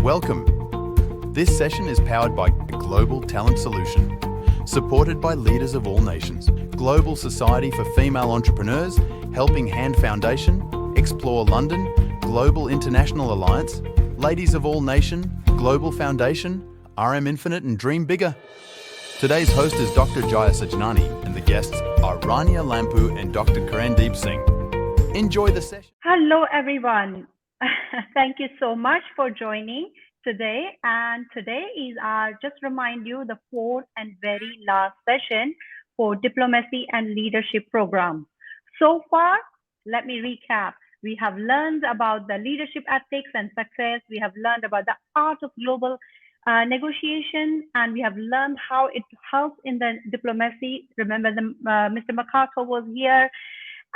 Welcome. This session is powered by Global Talent Solution, supported by leaders of all nations. Global Society for Female Entrepreneurs, Helping Hand Foundation, Explore London, Global International Alliance, Ladies of All Nation, Global Foundation, RM Infinite and Dream Bigger. Today's host is Dr. Jaya Sajnani and the guests are Rania Lampou and Dr. Karandeep Singh. Enjoy the session. Hello everyone. Thank you so much for joining today. And today is just remind you the fourth and very last session for Diplomacy and Leadership program. So far, let me recap. We have learned about the leadership ethics and success. We have learned about the art of global negotiation, and we have learned how it helps in the diplomacy. Remember, Mr. MacArthur was here.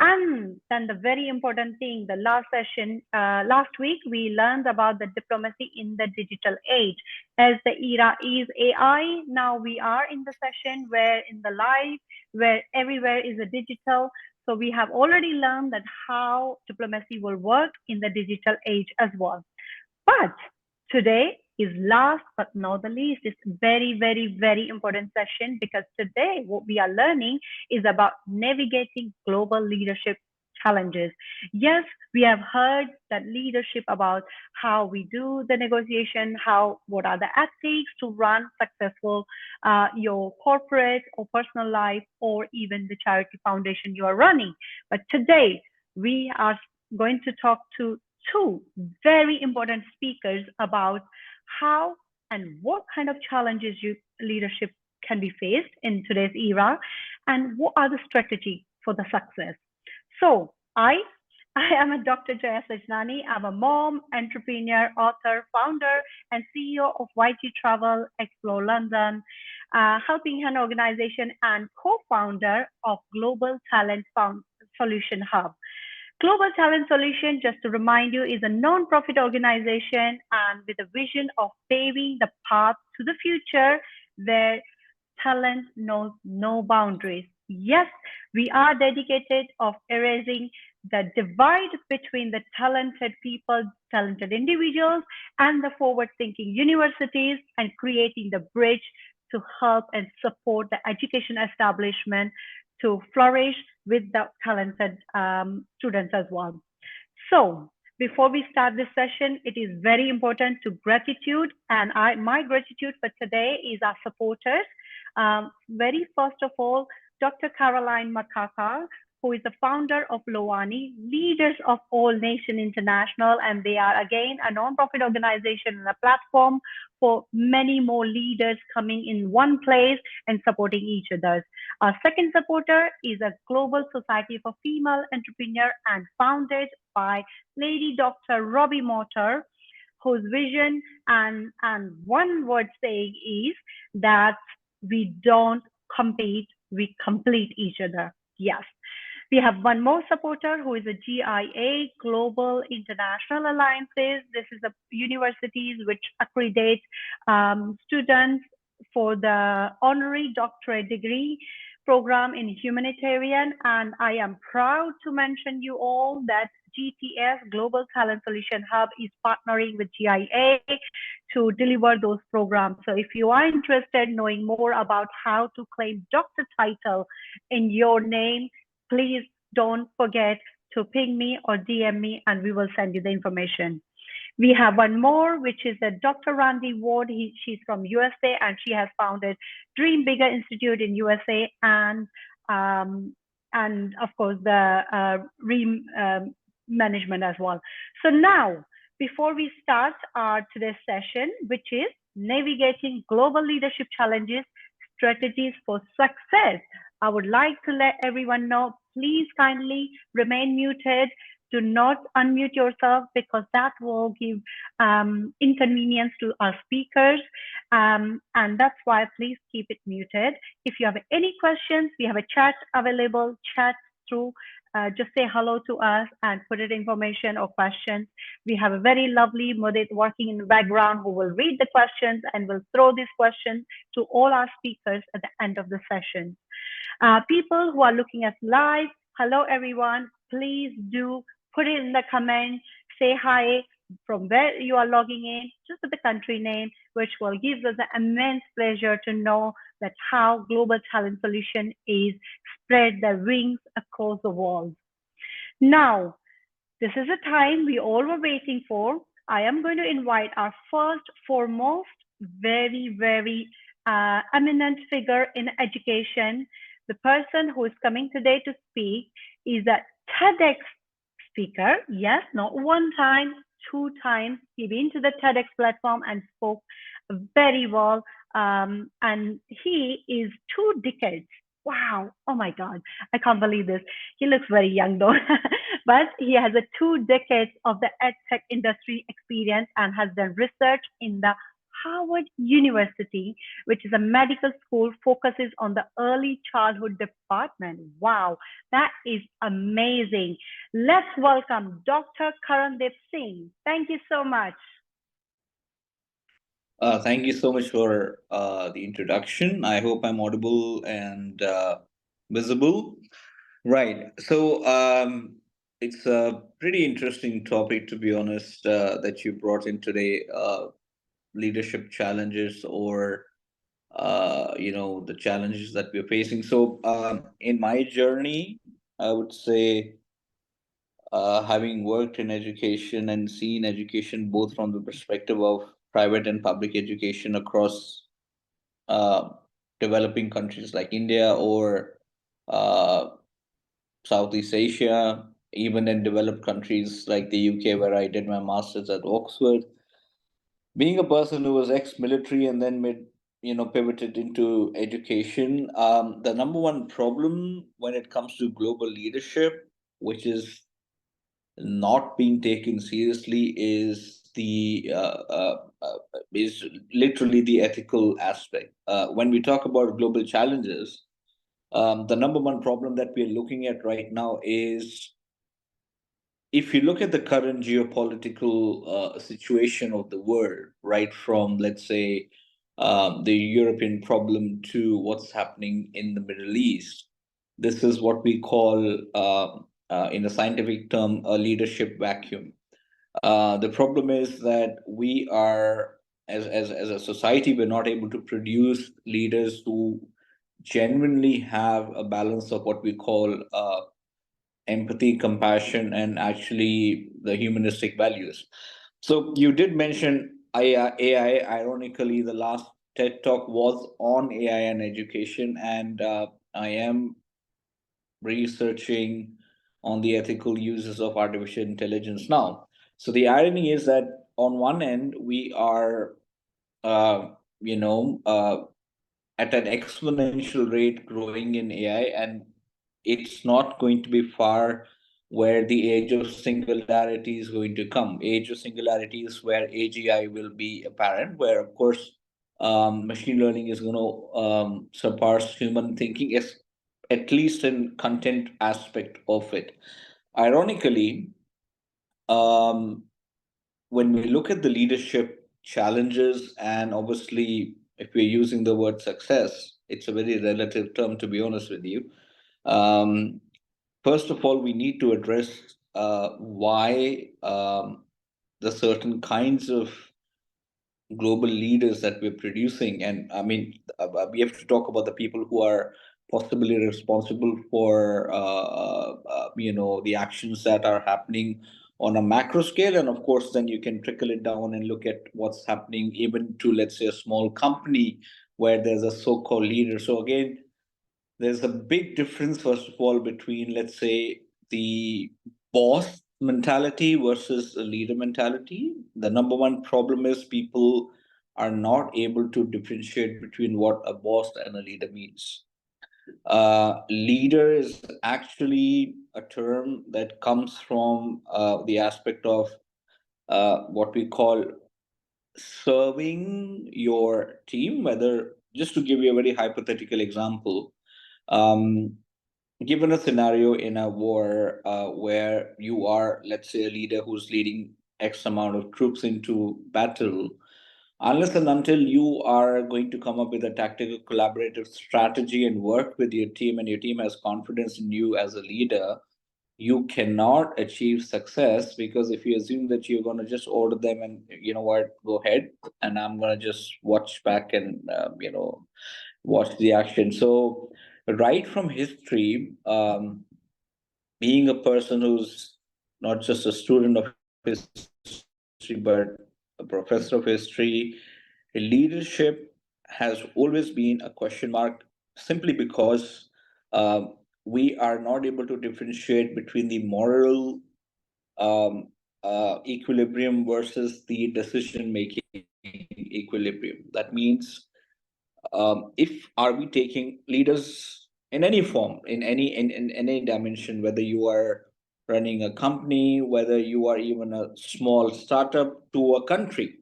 And then the very important thing, the last session, last week, we learned about the diplomacy in the digital age. As the era is AI, now we are in the session where in the life, where everywhere is a digital. So we have already learned that how diplomacy will work in the digital age as well. But today is last but not the least. It's very, very, very important session because today what we are learning is about navigating global leadership challenges. Yes, we have heard that leadership about how we do the negotiation, what are the ethics to run successful your corporate or personal life or even the charity foundation you are running. But today we are going to talk to two very important speakers about how and what kind of challenges leadership can be faced in today's era, and what are the strategies for the success. So I am a Dr. Jaya Sajnani. I'm a mom, entrepreneur, author, founder, and CEO of YT Travel, Explore London, Helping Hand Organization, and co-founder of Global Talent Solution Hub. Global Talent Solution, just to remind you, is a non-profit organization and with a vision of paving the path to the future where talent knows no boundaries. Yes, we are dedicated of erasing the divide between the talented people, talented individuals, and the forward-thinking universities, and creating the bridge to help and support the education establishment to flourish with the talented students as well. So before we start this session, it is very important to gratitude, and my gratitude for today is our supporters. Very first of all, Dr. Caroline MacArthur, who is the founder of Lowani, Leaders of All Nation International, and they are again a non-profit organization and a platform for many more leaders coming in one place and supporting each other. Our second supporter is a Global Society for Female Entrepreneurs and founded by Lady Dr. Robbie Motter, whose vision and one word saying is that we don't compete, we complete each other. Yes. We have one more supporter who is a GIA, Global International Alliances. This is a universities which accredite students for the honorary doctorate degree program in humanitarian. And I am proud to mention you all that GTS, Global Talent Solution Hub, is partnering with GIA to deliver those programs. So if you are interested in knowing more about how to claim doctor title in your name, please don't forget to ping me or DM me and we will send you the information. We have one more, which is a Dr. Randy Ward. She's from USA and she has founded Dream Bigger Institute in USA and of course the management as well. So now, before we start our today's session, which is navigating global leadership challenges, strategies for success, I would like to let everyone know, please kindly remain muted. Do not unmute yourself because that will give inconvenience to our speakers. And that's why please keep it muted. If you have any questions, we have a chat available, chat through. Just say hello to us and put it information or questions. We have a very lovely moderator working in the background who will read the questions and will throw these questions to all our speakers at the end of the session. People who are looking at live, hello everyone, please do put it in the comments, say hi, from where you are logging in, just put the country name, which will give us an immense pleasure to know that how Global Talent Solution is spread their wings across the world. Now, this is a time we all were waiting for. I am going to invite our first, foremost, very eminent figure in education. The person who is coming today to speak is a TEDx speaker. Yes, not one time, two times. He been to the TEDx platform and spoke very well. And he is 2 decades. Wow. Oh my God. I can't believe this. He looks very young though, but he has a 2 decades of the edtech industry experience and has done research in the Harvard University, which is a medical school, focuses on the early childhood department. Wow, that is amazing. Let's welcome Dr. Karandeep Singh. Thank you so much. Thank you so much for the introduction. I hope I'm audible and visible. Right. So it's a pretty interesting topic, to be honest, that you brought in today. Leadership challenges, or the challenges that we're facing. So in my journey, I would say, having worked in education and seen education both from the perspective of private and public education across uh, developing countries like India, or uh, Southeast Asia, even in developed countries like the UK, where I did my master's at Oxford. Being a person who was ex-military and then pivoted into education, the number one problem when it comes to global leadership, which is not being taken seriously, is literally the ethical aspect. When we talk about global challenges, the number one problem that we're looking at right now is, if you look at the current geopolitical situation of the world, right from, let's say, the European problem to what's happening in the Middle East, this is what we call, in a scientific term, a leadership vacuum. The problem is that we are, as a society, we're not able to produce leaders who genuinely have a balance of what we call empathy, compassion, and actually the humanistic values. So you did mention AI. Ironically, the last TED talk was on AI and education, and I am researching on the ethical uses of artificial intelligence now. So the irony is that on one end we are, uh, you know, uh, at an exponential rate growing in AI, and it's not going to be far where the age of singularity is going to come. Age of singularity is where AGI will be apparent, where, of course, machine learning is going to surpass human thinking, at least in content aspect of it. Ironically, um, when we look at the leadership challenges, and obviously, if we're using the word success, it's a very relative term, to be honest with you. Um, First of all, we need to address why the certain kinds of global leaders that we're producing. And I mean, we have to talk about the people who are possibly responsible for the actions that are happening on a macro scale. And of course, then you can trickle it down and look at what's happening even to, let's say, a small company where there's a so-called leader. So again, there's a big difference, first of all, between, let's say, the boss mentality versus a leader mentality. The number one problem is people are not able to differentiate between what a boss and a leader means. Leader is actually a term that comes from the aspect of what we call serving your team. Whether, just to give you a very hypothetical example, um, given a scenario in a war where you are, let's say, a leader who's leading X amount of troops into battle, unless and until you are going to come up with a tactical collaborative strategy and work with your team, and your team has confidence in you as a leader, you cannot achieve success, because if you assume that you're going to just order them and you know what, go ahead, and I'm going to just watch back and watch the action. So right from history, being a person who's not just a student of history but a professor of history, leadership has always been a question mark, simply because uh, we are not able to differentiate between the moral equilibrium versus the decision making equilibrium. That means, if are we taking leaders in any form, in any dimension, whether you are running a company, whether you are even a small startup to a country,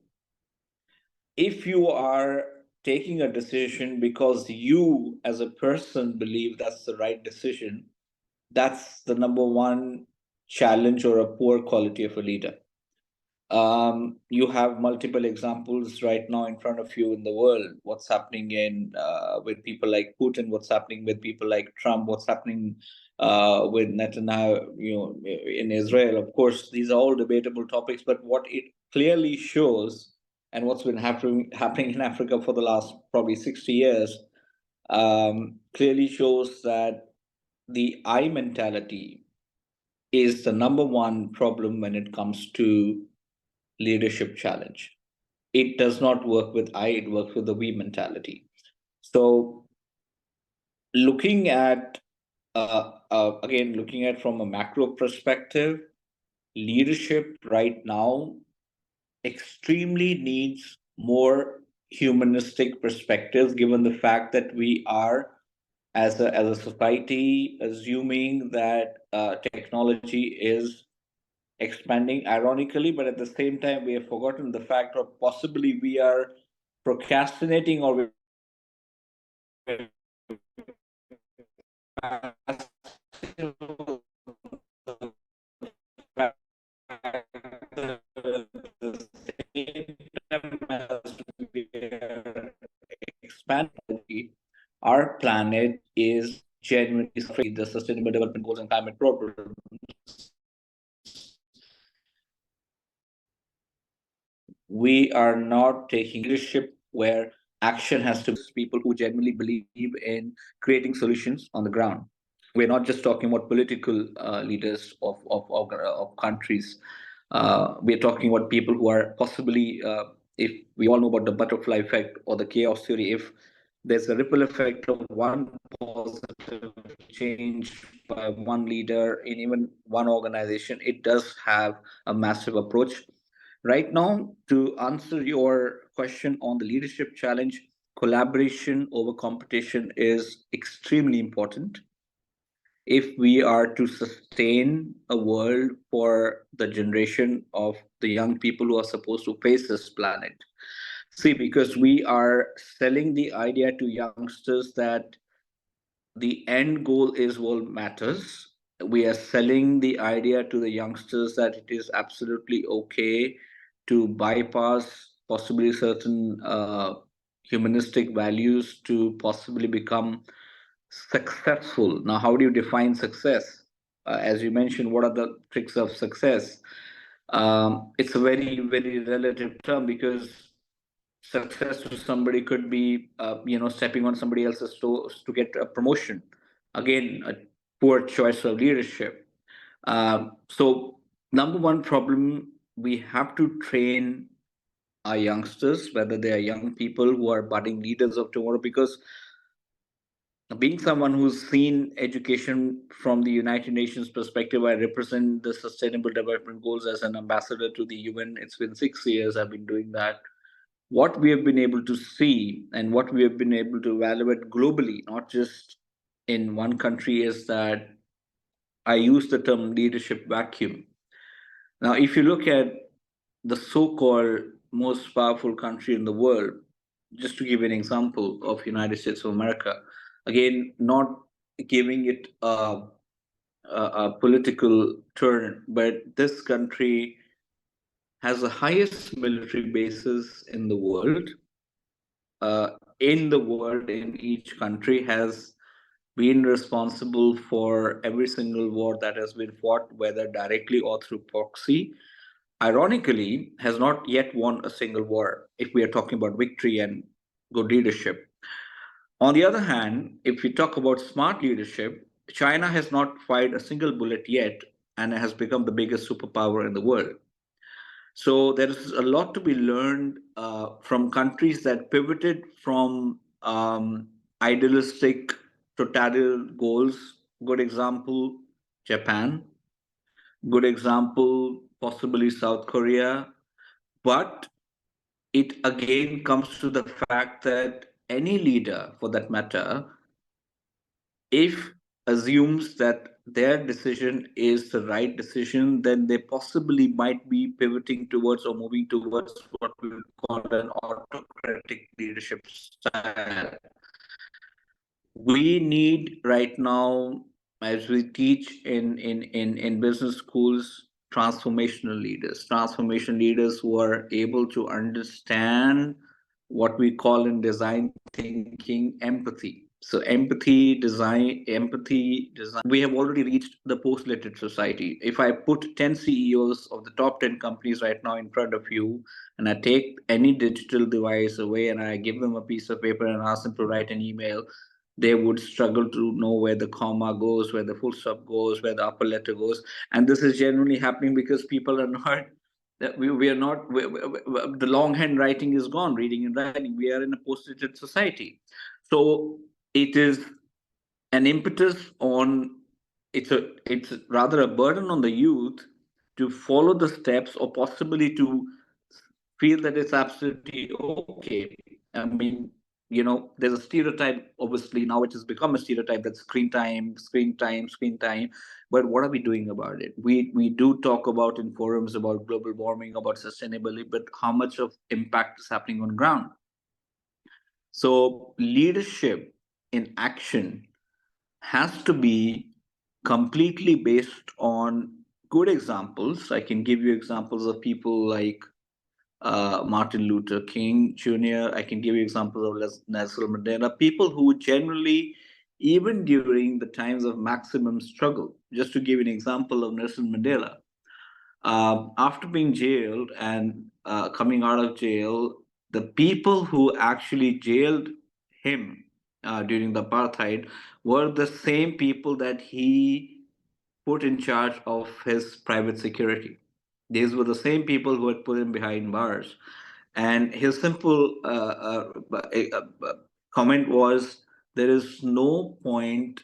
if you are taking a decision because you as a person believe that's the right decision, that's the number one challenge or a poor quality of a leader. You have multiple examples right now in front of you in the world. What's happening in with people like Putin? What's happening with people like Trump? What's happening with Netanyahu? In Israel. Of course, these are all debatable topics. But what it clearly shows, and what's been happening in Africa for the last probably 60 years, clearly shows that the I mentality is the number one problem when it comes to leadership challenge. It does not work with I, it works with the we mentality. So looking at again, looking at from a macro perspective, leadership right now extremely needs more humanistic perspectives, given the fact that we are as a society assuming that technology is expanding ironically, but at the same time we have forgotten the fact, or possibly we are procrastinating, or we're expanding, our planet is genuinely suffering the sustainable development goals and climate problems. We are not taking leadership where action has to be people who genuinely believe in creating solutions on the ground. We're not just talking about political leaders of countries. We're talking about people who are possibly, if we all know about the butterfly effect or the chaos theory, if there's a ripple effect of one positive change by one leader in even one organization, it does have a massive approach. Right now, to answer your question on the leadership challenge, collaboration over competition is extremely important if we are to sustain a world for the generation of the young people who are supposed to face this planet. See, because we are selling the idea to youngsters that the end goal is what matters. We are selling the idea to the youngsters that it is absolutely okay to bypass possibly certain humanistic values to possibly become successful. Now, how do you define success? As you mentioned, what are the tricks of success? It's a very, very relative term, because success to somebody could be, stepping on somebody else's toes to get a promotion. Again, a poor choice of leadership. So, number one problem, we have to train our youngsters, whether they are young people who are budding leaders of tomorrow, because being someone who's seen education from the United Nations perspective, I represent the Sustainable Development Goals as an ambassador to the UN. It's been 6 years I've been doing that. What we have been able to see and what we have been able to evaluate globally, not just in one country, is that I use the term leadership vacuum. Now, if you look at the so-called most powerful country in the world, just to give an example of United States of America, again, not giving it a political turn, but this country has the highest military bases in the world. In the world, in each country, has been responsible for every single war that has been fought, whether directly or through proxy, ironically, has not yet won a single war, if we are talking about victory and good leadership. On the other hand, if we talk about smart leadership, China has not fired a single bullet yet and has become the biggest superpower in the world. So there is a lot to be learned from countries that pivoted from idealistic totalitarian goals. Good example, Japan. Good example, possibly South Korea. But it again comes to the fact that any leader, for that matter, if assumes that their decision is the right decision, then they possibly might be pivoting towards or moving towards what we would call an autocratic leadership style. We need right now, as we teach in business schools, transformation leaders who are able to understand what we call in design thinking empathy. So empathy design, we have already reached the post-literate society. If I put 10 CEOs of the top 10 companies right now in front of you, and I take any digital device away and I give them a piece of paper and ask them to write an email, they would struggle to know where the comma goes, where the full stop goes, where the upper letter goes. And this is generally happening because people are not, that we are not, the longhand writing is gone, reading and writing. We are in a post-it society. So it is an impetus on, it's rather a burden on the youth to follow the steps or possibly to feel that it's absolutely okay. I mean, there's a stereotype, obviously, now it has become a stereotype that screen time, screen time, screen time. But what are we doing about it? We do talk about in forums about global warming, about sustainability, but how much of impact is happening on ground? So leadership in action has to be completely based on good examples. I can give you examples of people like Martin Luther King Jr. I can give you examples of Nelson Mandela, people who generally, even during the times of maximum struggle, just to give you an example of Nelson Mandela, after being jailed and coming out of jail, the people who actually jailed him during the apartheid were the same people that he put in charge of his private security. These were the same people who had put him behind bars. And his simple comment was, there is no point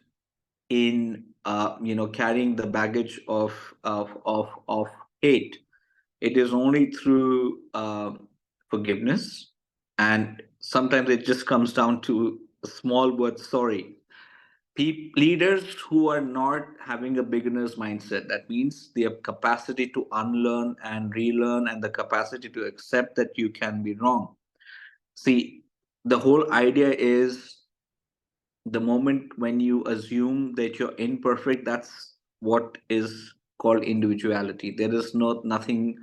in carrying the baggage of hate. It is only through forgiveness, and sometimes it just comes down to a small word, sorry. Leaders who are not having a beginner's mindset, that means their capacity to unlearn and relearn and the capacity to accept that you can be wrong. See, the whole idea is, the moment when you assume that you're imperfect, that's what is called individuality. There is nothing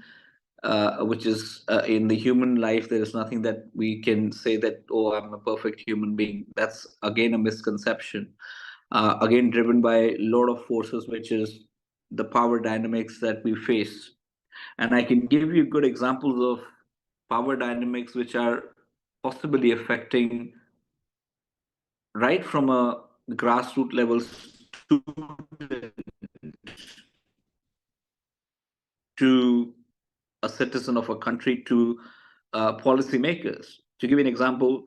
which is in the human life, there is nothing that we can say that, oh, I'm a perfect human being. That's again a misconception, again driven by a lot of forces, which is the power dynamics that we face. And I can give you good examples of power dynamics which are possibly affecting right from a grassroots level to a citizen of a country to policymakers. To give you an example,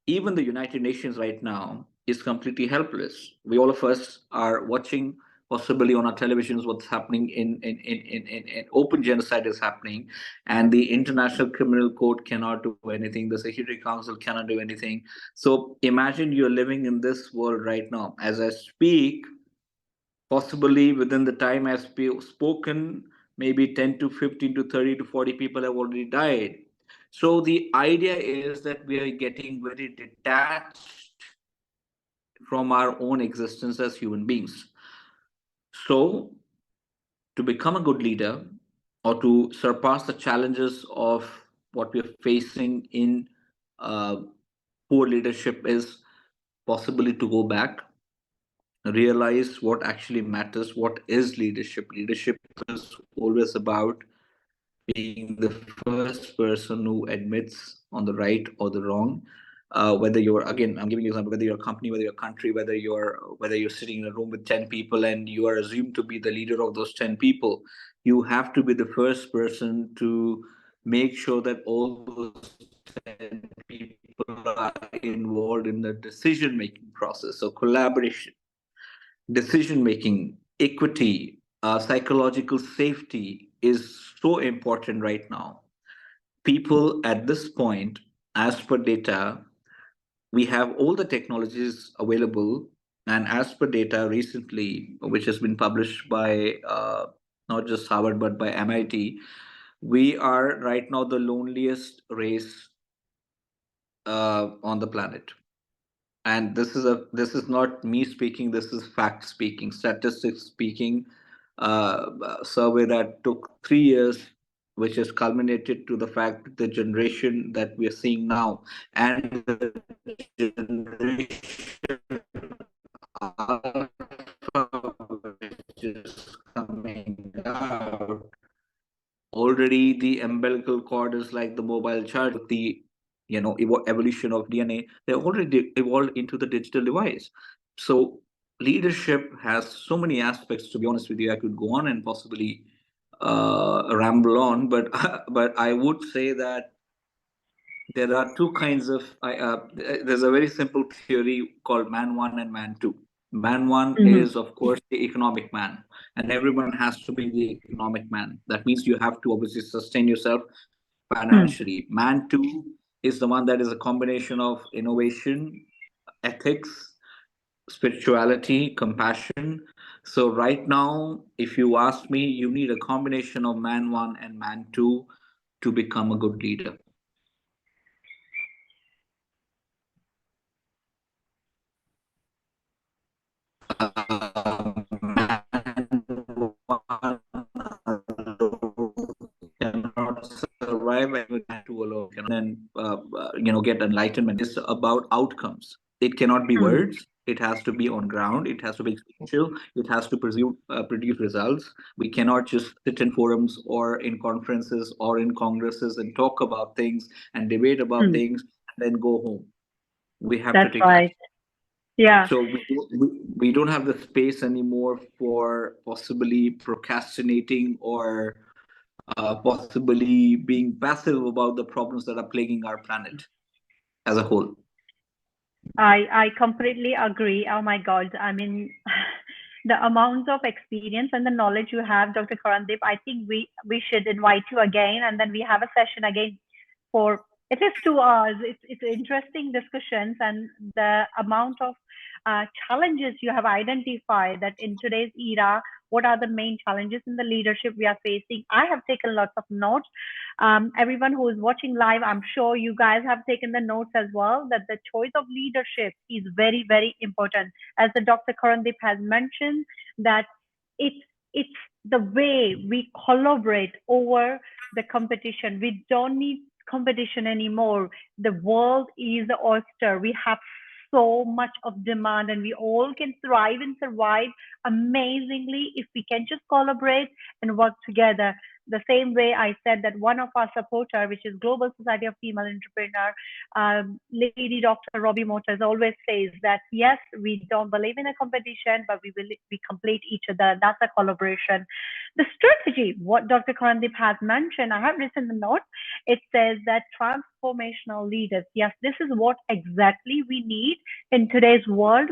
even the United Nations right now is completely helpless. We, all of us, are watching possibly on our televisions what's happening in open genocide is happening, and the International Criminal Court cannot do anything. The Security Council cannot do anything. So imagine you're living in this world right now. As I speak, possibly within the time I've spoken, maybe 10 to 15 to 30 to 40 people have already died. So the idea is that we are getting very detached from our own existence as human beings. So to become a good leader or to surpass the challenges of what we're facing in uh, poor leadership is possibly to go back, realize what actually matters. What is leadership? Leadership is always about being the first person who admits on the right or the wrong. Whether you're, again, I'm giving you an example, whether you're a company, whether you're a country, whether you're sitting in a room with 10 people and you are assumed to be the leader of those 10 people, you have to be the first person to make sure that all those 10 people are involved in the decision making process. So collaboration, decision making, equity, psychological safety is so important right now. People at this point, as per data, we have all the technologies available. And as per data recently, which has been published by not just Harvard, but by MIT, we are right now the loneliest race on the planet. And this is not me speaking, this is fact speaking, statistics speaking. A survey that took 3 years, which has culminated to the fact that the generation that we are seeing now and the generation alpha, which is coming out, already the umbilical cord is like the mobile charger. The evolution of DNA, they already evolved into the digital device. So leadership has so many aspects. To be honest with you, I could go on and possibly ramble on, but but I would say that there are two kinds of there's a very simple theory called man one and man two. Man one is, of course, the economic man, and everyone has to be the economic man. That means you have to obviously sustain yourself financially. Man two is the one that is a combination of innovation, ethics, spirituality, compassion. So right now, if you ask me, you need a combination of man one and man two to become a good leader. Cannot survive with that two alone. And get enlightenment. It's about outcomes. It cannot be words. It has to be on ground. It has to be experiential. It has to produce results. We cannot just sit in forums or in conferences or in congresses and talk about things and debate about things and then go home. We have to take action. Yeah. So we don't have the space anymore for possibly procrastinating or possibly being passive about the problems that are plaguing our planet as a whole. I completely agree. Oh my God. I mean, the amount of experience and the knowledge you have, Dr. Karandeep, I think we should invite you again, and then we have a session again for at least 2 hours. It's interesting discussions, and the amount of challenges you have identified that in today's era, what are the main challenges in the leadership we are facing? I have taken lots of notes. Everyone who is watching live, I'm sure you guys have taken the notes as well, that the choice of leadership is very, very important. As the Dr. Karandeep has mentioned, that it's the way we collaborate over the competition. We don't need competition anymore. The world is the oyster. We have so much of demand, and we all can thrive and survive amazingly if we can just collaborate and work together. The same way I said that one of our supporter, which is Global Society of Female Entrepreneur, Lady Dr. Robbie Motors, always says that yes, we don't believe in a competition, but we complete each other. That's a collaboration. The strategy, what Dr. Karandeep has mentioned, I have written the note. It says that transformational leaders. Yes, this is what exactly we need in today's world.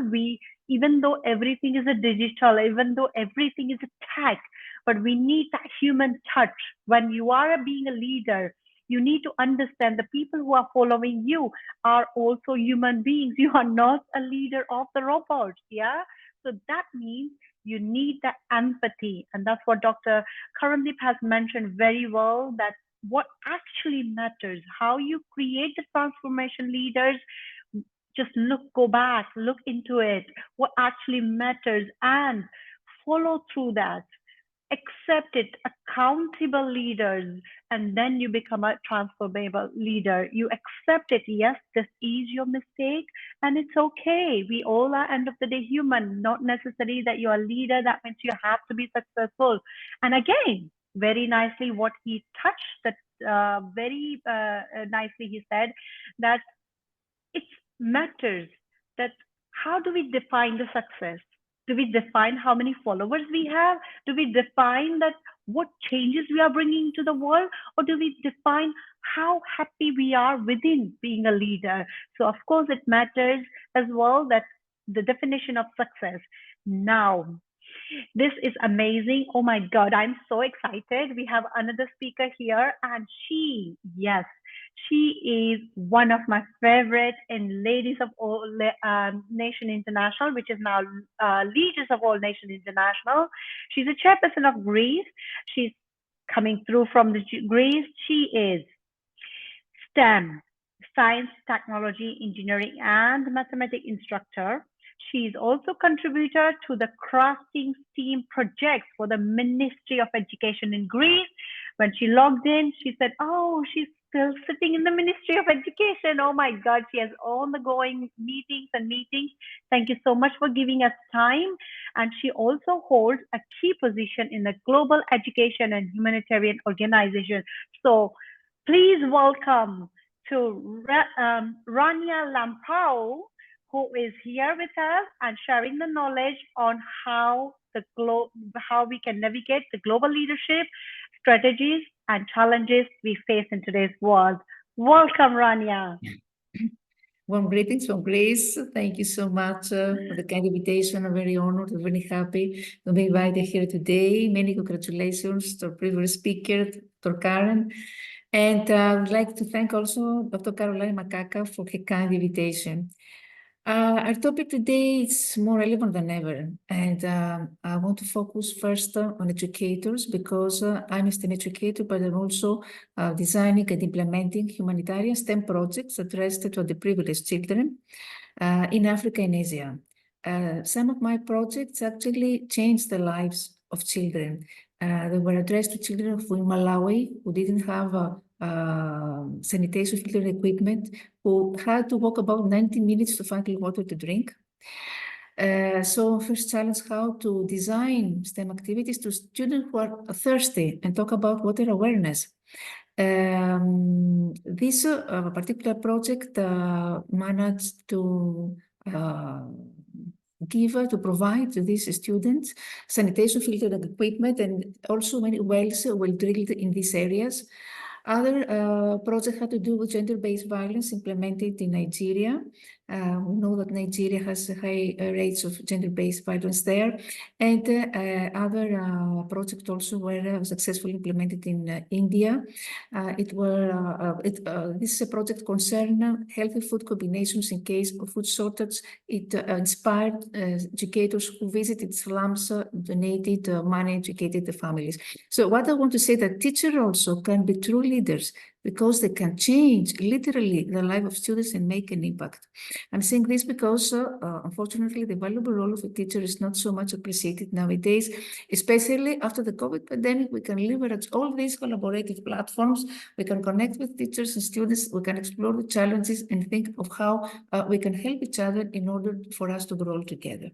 Even though everything is a digital, even though everything is a tech, but we need that human touch. When you are being a leader, you need to understand the people who are following you are also human beings. You are not a leader of the robots. Yeah. So that means you need that empathy. And that's what Dr. Karandeep has mentioned very well, that what actually matters, how you create the transformation leaders. Just go back, look into it, what actually matters, and follow through that. accept it, accountable leaders, and then you become a transformable leader. You accept it. Yes, this is your mistake, and it's okay. We all are, end of the day, human. Not necessarily that you're a leader, that means you have to be successful. And again, very nicely, what he touched that very nicely, he said that it matters that how do we define the success? Do we define how many followers we have? Do we define that what changes we are bringing to the world? Or do we define how happy we are within being a leader? So of course it matters as well that the definition of success. Now, this is amazing. Oh my God, I'm so excited. We have another speaker here, and yes, she is one of my favorite in Ladies of All Nation International, which is now Leaders of All Nation International. She's a chairperson of Greece. She's coming through from Greece. She is STEM, Science, Technology, Engineering, and Mathematics instructor. She is also contributor to the Crafting STEAM project for the Ministry of Education in Greece. When she logged in, she said, oh, she's still sitting in the Ministry of Education. Oh my God, she has ongoing meetings and meetings. Thank you so much for giving us time. And she also holds a key position in the Global Education and Humanitarian Organization. So please welcome to Rania Lampou, who is here with us and sharing the knowledge on how we can navigate the global leadership strategies and challenges we face in today's world. Welcome, Rania. Warm greetings from Greece. Thank you so much for the kind invitation. I'm very honored and very happy to be invited here today. Many congratulations to our previous speaker, Dr. Karen. And I would like to thank also Dr. Caroline Makaka for her kind invitation. Our topic today is more relevant than ever, and I want to focus first on educators because I'm a STEM educator, but I'm also designing and implementing humanitarian STEM projects addressed to underprivileged children in Africa and Asia. Some of my projects actually changed the lives of children. They were addressed to children from Malawi who didn't have sanitation filter equipment, who had to walk about 90 minutes to find clean water to drink. So first challenge, how to design STEM activities to students who are thirsty and talk about water awareness. This particular project managed to provide to these students sanitation filter equipment, and also many wells were drilled in these areas. Other projects had to do with gender-based violence implemented in Nigeria. We know that Nigeria has high rates of gender-based violence there. And other projects also were successfully implemented in India. This project concerned healthy food combinations in case of food shortage. It inspired educators who visited slums, donated money, educated the families. So what I want to say, that teachers also can be true leaders because they can change literally the life of students and make an impact. I'm saying this because, unfortunately, the valuable role of a teacher is not so much appreciated nowadays, especially after the COVID pandemic. We can leverage all these collaborative platforms. We can connect with teachers and students. We can explore the challenges and think of how we can help each other in order for us to grow together.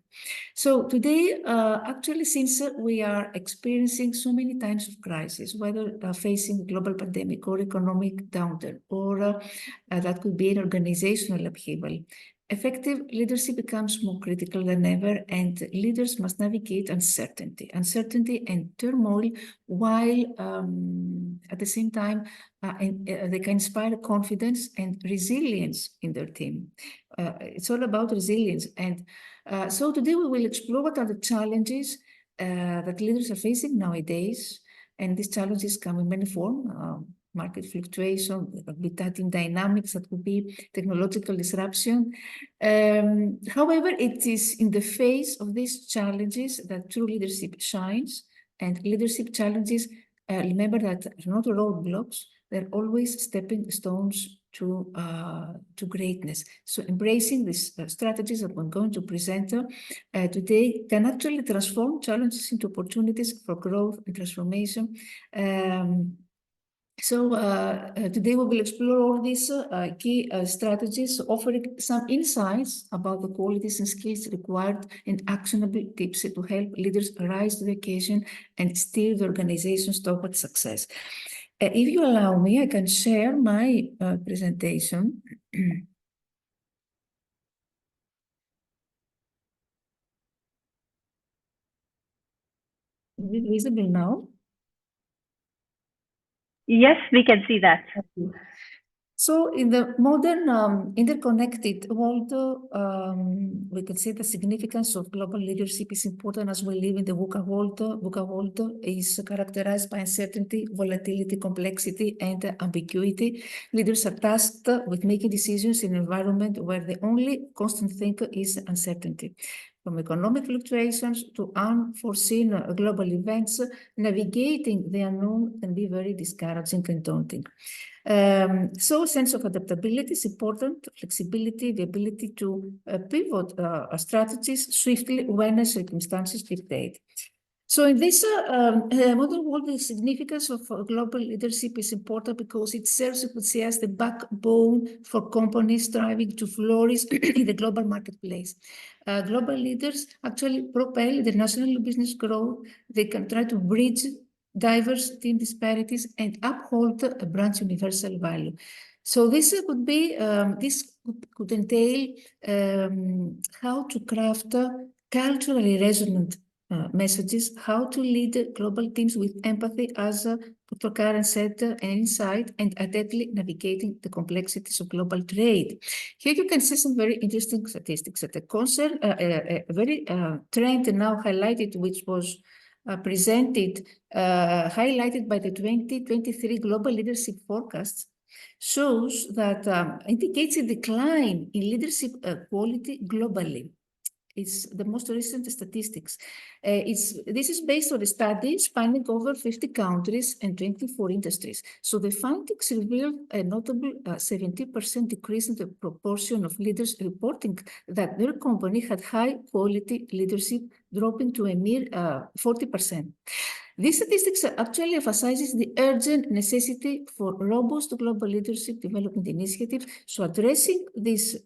So today, actually, since we are experiencing so many times of crisis, whether facing global pandemic or economic downturn, or that could be an organizational upheaval, effective leadership becomes more critical than ever, and leaders must navigate uncertainty and turmoil, while at the same time they can inspire confidence and resilience in their team. It's all about resilience. And so today we will explore what are the challenges that leaders are facing nowadays. And these challenges come in many forms. Market fluctuation, team dynamics, that would be technological disruption. However, it is in the face of these challenges that true leadership shines. And leadership challenges, remember that are not roadblocks, they're always stepping stones to greatness. So embracing these strategies that we're going to present today can actually transform challenges into opportunities for growth and transformation. Today we will explore all these key strategies, offering some insights about the qualities and skills required and actionable tips to help leaders rise to the occasion and steer the organizations towards success. If you allow me, I can share my presentation. Is it visible now? Yes, we can see that. So in the modern interconnected world, we can see the significance of global leadership is important as we live in the VUCA world. VUCA world is characterized by uncertainty, volatility, complexity, and ambiguity. Leaders are tasked with making decisions in an environment where the only constant thing is uncertainty. From economic fluctuations to unforeseen global events, navigating the unknown can be very discouraging and daunting. So sense of adaptability is important, flexibility, the ability to pivot strategies swiftly when circumstances dictate. So in this modern world, the significance of global leadership is important because it serves, you could say, as the backbone for companies striving to flourish in the global marketplace. Global leaders actually propel the national business growth. They can try to bridge diverse team disparities and uphold a brand's universal value. So this could be, this could entail how to craft culturally resonant messages, how to lead global teams with empathy, as Dr. Karen said, and insight, and adeptly navigating the complexities of global trade. Here you can see some very interesting statistics at the concern, a very trend now highlighted, which was presented, highlighted by the 2023 Global Leadership Forecasts, shows that indicates a decline in leadership quality globally. It's the most recent statistics. This is based on a study spanning over 50 countries and 24 industries. So the findings reveal a notable 70% decrease in the proportion of leaders reporting that their company had high quality leadership, dropping to a mere 40%. These statistics actually emphasizes the urgent necessity for robust global leadership development initiatives. So addressing this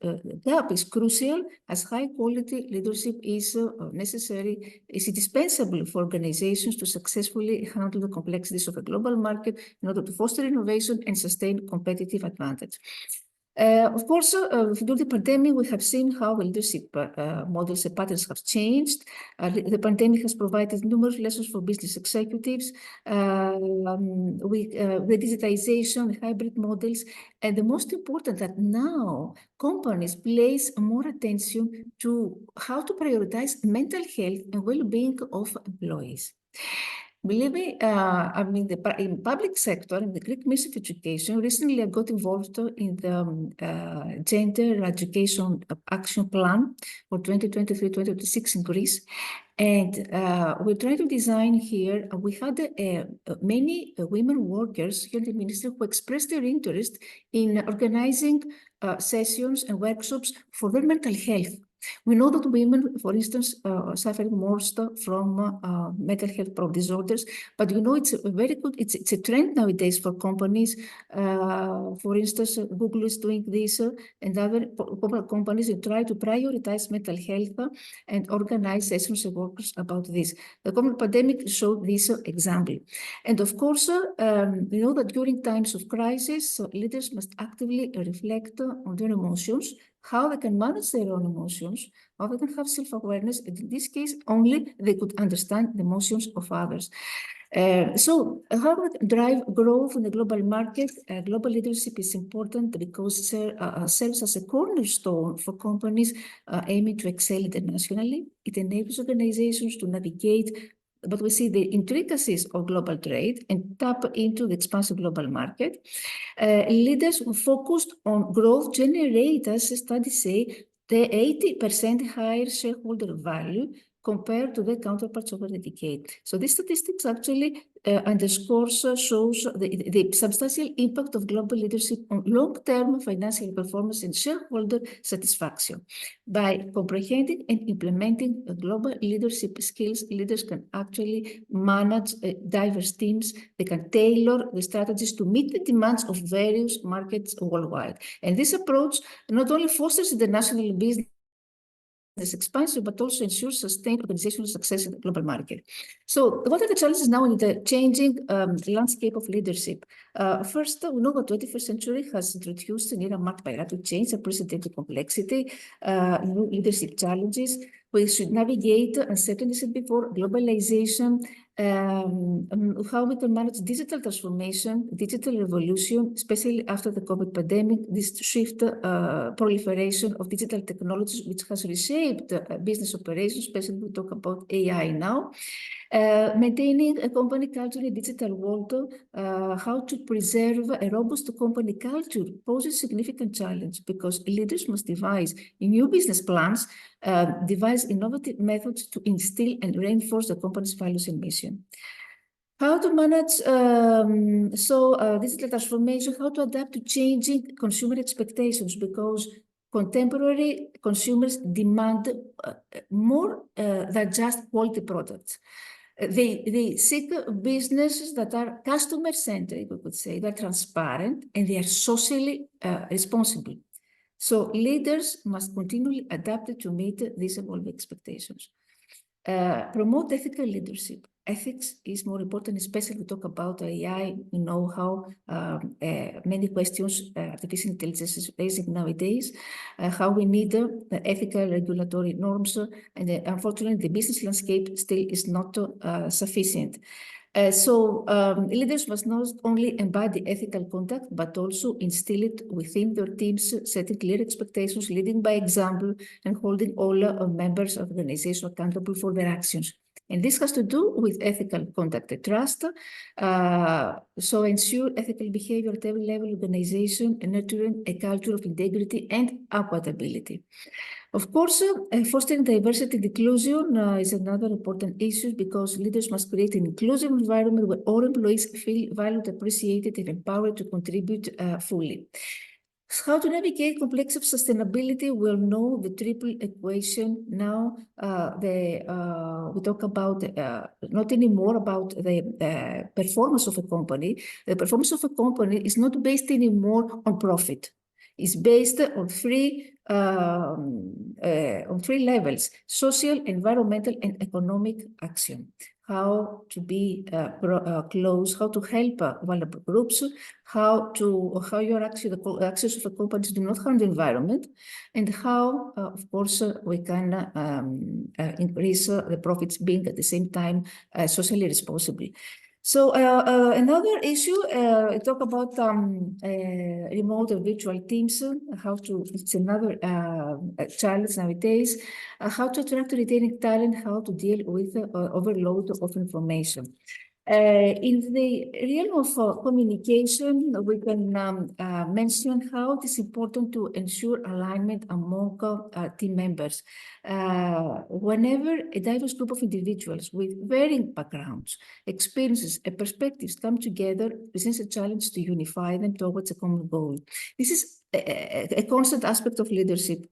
gap is crucial, as high quality leadership is necessary, is indispensable for organizations to successfully handle the complexities of a global market in order to foster innovation and sustain competitive advantage. Of course, during the pandemic, we have seen how leadership models and patterns have changed. The pandemic has provided numerous lessons for business executives, the digitization, hybrid models, and the most important that now companies place more attention to how to prioritize mental health and well-being of employees. Believe me, I mean, in public sector, in the Greek Ministry of Education, recently I got involved in the Gender Education Action Plan for 2023-2026 in Greece. And we're trying to design here, we had many women workers here in the ministry who expressed their interest in organizing sessions and workshops for their mental health. We know that women, for instance, suffer most from mental health disorders, but you know, it's a very good, it's a trend nowadays for companies. For instance, Google is doing this and other companies try to prioritize mental health and organize sessions and workshops about this. The COVID pandemic showed this example. And of course, we know that during times of crisis, leaders must actively reflect on their emotions, how they can manage their own emotions, how they can have self-awareness, and in this case, only they could understand the emotions of others. So how to drive growth in the global market? Global leadership is important because it serves as a cornerstone for companies aiming to excel internationally. It enables organizations to navigate, but we see the intricacies of global trade and tap into the expansive global market. Leaders who focused on growth generate, as studies say, the 80% higher shareholder value, compared to their counterparts over the decade. So this statistics actually shows the substantial impact of global leadership on long-term financial performance and shareholder satisfaction. By comprehending and implementing global leadership skills, leaders can actually manage diverse teams. They can tailor the strategies to meet the demands of various markets worldwide. And this approach not only fosters international business expansion, but also ensures sustained organizational success in the global market. So what are the challenges now in the changing landscape of leadership? First, we know the 21st century has introduced an era marked by rapid change, unprecedented complexity, new leadership challenges. We should navigate, as certainly said before, globalization, how we can manage digital transformation, digital revolution, especially after the COVID pandemic, this shift, proliferation of digital technologies, which has reshaped business operations, especially we talk about AI now. Maintaining a company culture in a digital world, how to preserve a robust company culture poses significant challenge because leaders must devise new business plans, devise innovative methods to instill and reinforce the company's values and mission. How to manage digital transformation, how to adapt to changing consumer expectations, because contemporary consumers demand more than just quality products. They seek businesses that are customer-centric, we could say, they're transparent, and they are socially responsible. So leaders must continually adapt to meet these evolving expectations. Promote ethical leadership. Ethics is more important, especially we talk about AI. We know how many questions artificial intelligence is raising nowadays, how we need ethical regulatory norms, and unfortunately the business landscape still is not sufficient. Leaders must not only embody ethical conduct, but also instill it within their teams, setting clear expectations, leading by example, and holding all members of the organization accountable for their actions. And this has to do with ethical conduct and trust. So ensure ethical behavior at every level of organization, and nurturing a culture of integrity and accountability. Of course, fostering diversity and inclusion is another important issue, because leaders must create an inclusive environment where all employees feel valued, appreciated, and empowered to contribute fully. How to navigate complex of sustainability? We'll know the triple equation now. We talk about not anymore about the performance of a company. The performance of a company is not based anymore on profit. It's based on three levels: social, environmental, and economic action. How to be close, how to help vulnerable groups, how your actions of a company do not harm the environment, and how, of course, we can increase the profits, being at the same time socially responsible. So another issue, talk about remote or virtual teams, it's another challenge nowadays, how to attract retaining talent, how to deal with overload of information. In the realm of communication, we can mention how it is important to ensure alignment among team members. Whenever a diverse group of individuals with varying backgrounds, experiences, and perspectives come together, presents a challenge to unify them towards a common goal. This is a constant aspect of leadership.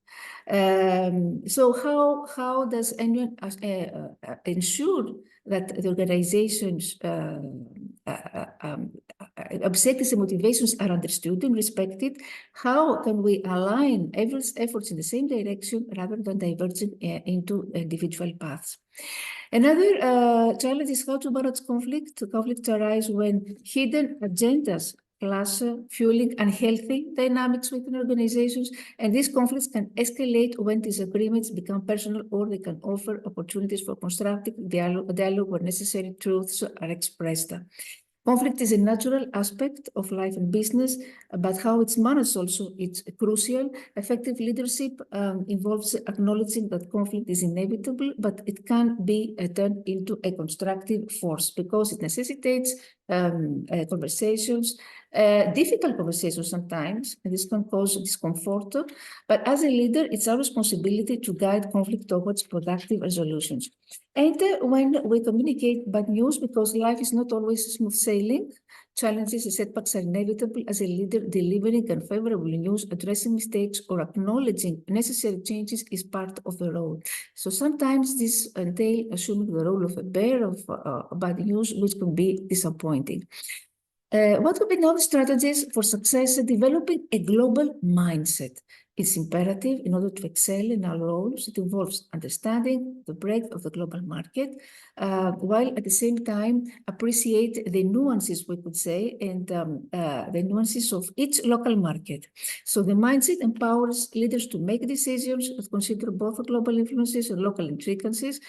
So how does anyone ensure that the organization's objectives and motivations are understood and respected? How can we align everyone's efforts in the same direction rather than diverging into individual paths? Another challenge is how to manage conflict. Conflicts arise when hidden agendas clash, fueling unhealthy dynamics within organizations, and these conflicts can escalate when disagreements become personal, or they can offer opportunities for constructive dialogue where necessary truths are expressed. Conflict is a natural aspect of life and business, but how it's managed also, it's crucial. Effective leadership involves acknowledging that conflict is inevitable, but it can be turned into a constructive force, because it necessitates conversations, Difficult conversations sometimes, and this can cause discomfort, but as a leader, it's our responsibility to guide conflict towards productive resolutions. And when we communicate bad news, because life is not always smooth sailing, challenges and setbacks are inevitable. As a leader, delivering unfavorable news, addressing mistakes, or acknowledging necessary changes is part of the role. So sometimes this entails assuming the role of a bearer of bad news, which can be disappointing. What would be now the strategies for success in developing a global mindset? It's imperative in order to excel in our roles. It involves understanding the breadth of the global market, while at the same time appreciate the nuances, we could say, and the nuances of each local market. So the mindset empowers leaders to make decisions that consider both global influences and local intricacies.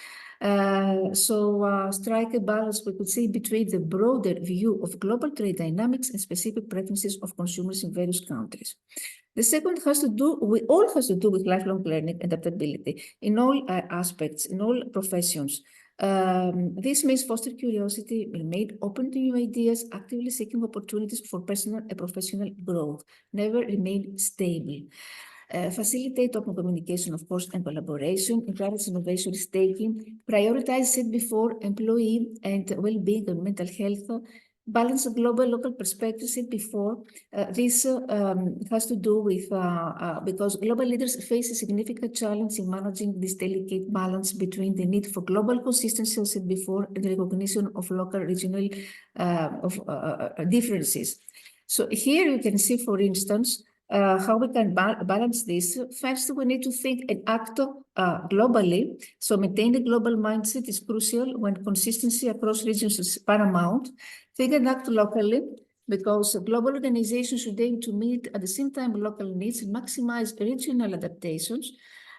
Strike a balance, we could say, between the broader view of global trade dynamics and specific preferences of consumers in various countries. The second has to do with lifelong learning and adaptability in all aspects, in all professions. This means foster curiosity, remain open to new ideas, actively seeking opportunities for personal and professional growth, never remain stable. Facilitate open communication, of course, and collaboration, encourage innovation risk-taking, prioritize, said before, employee and well-being and mental health, balance a global local perspective, said before. This has to do with, because global leaders face a significant challenge in managing this delicate balance between the need for global consistency, as said before, and the recognition of local regional differences. So here you can see, for instance, how we can balance this. First, we need to think and act globally. So maintaining a global mindset is crucial when consistency across regions is paramount. Think and act locally, because global organizations should aim to meet at the same time local needs and maximize regional adaptations.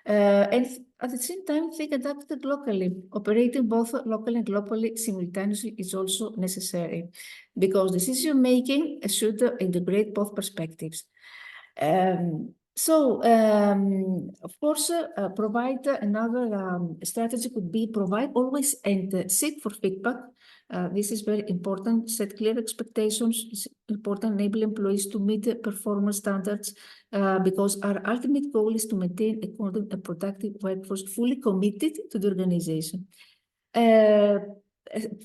And at the same time, think and act locally. Operating both locally and globally simultaneously is also necessary, because decision-making should integrate both perspectives. Of course, provide another strategy could be provide always and seek for feedback. This is very important. Set clear expectations. It's important. Enable employees to meet the performance standards, because our ultimate goal is to maintain a confident and productive workforce fully committed to the organization.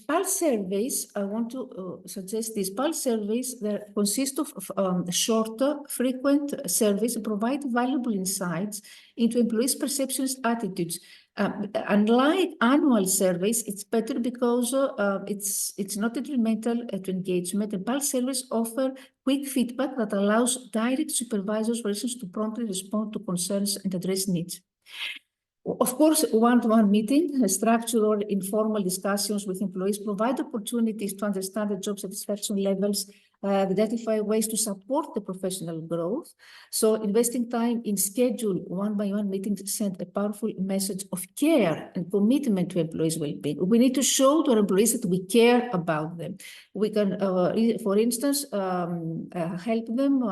Pulse surveys, I want to suggest these pulse surveys that consist of shorter, frequent surveys, provide valuable insights into employees' perceptions, attitudes. Unlike annual surveys, it's better because it's not detrimental to engagement. And pulse surveys offer quick feedback that allows direct supervisors, for instance, to promptly respond to concerns and address needs. Of course, one-to-one meeting, structured or informal discussions with employees provide opportunities to understand the job satisfaction levels, identify ways to support the professional growth. So investing time in scheduled one-by-one meetings send a powerful message of care and commitment to employees' well-being. We need to show to our employees that we care about them. We can, for instance, help them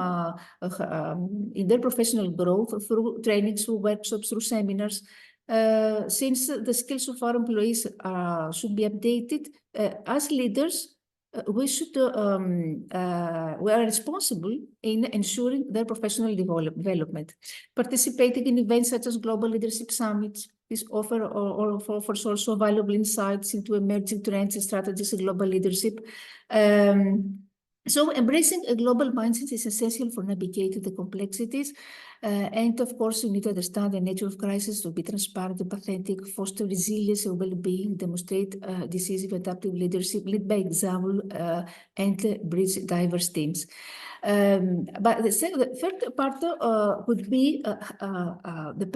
in their professional growth through trainings, through workshops, through seminars. Since the skills of our employees should be updated, as leaders, we are responsible in ensuring their professional development. Participating in events such as global leadership summits, this offers also valuable insights into emerging trends and strategies in global leadership. So embracing a global mindset is essential for navigating the complexities. And of course, you need to understand the nature of crisis, to be transparent, empathetic, foster resilience and well-being, demonstrate decisive adaptive leadership, lead by example, and bridge diverse teams. But the third part would be the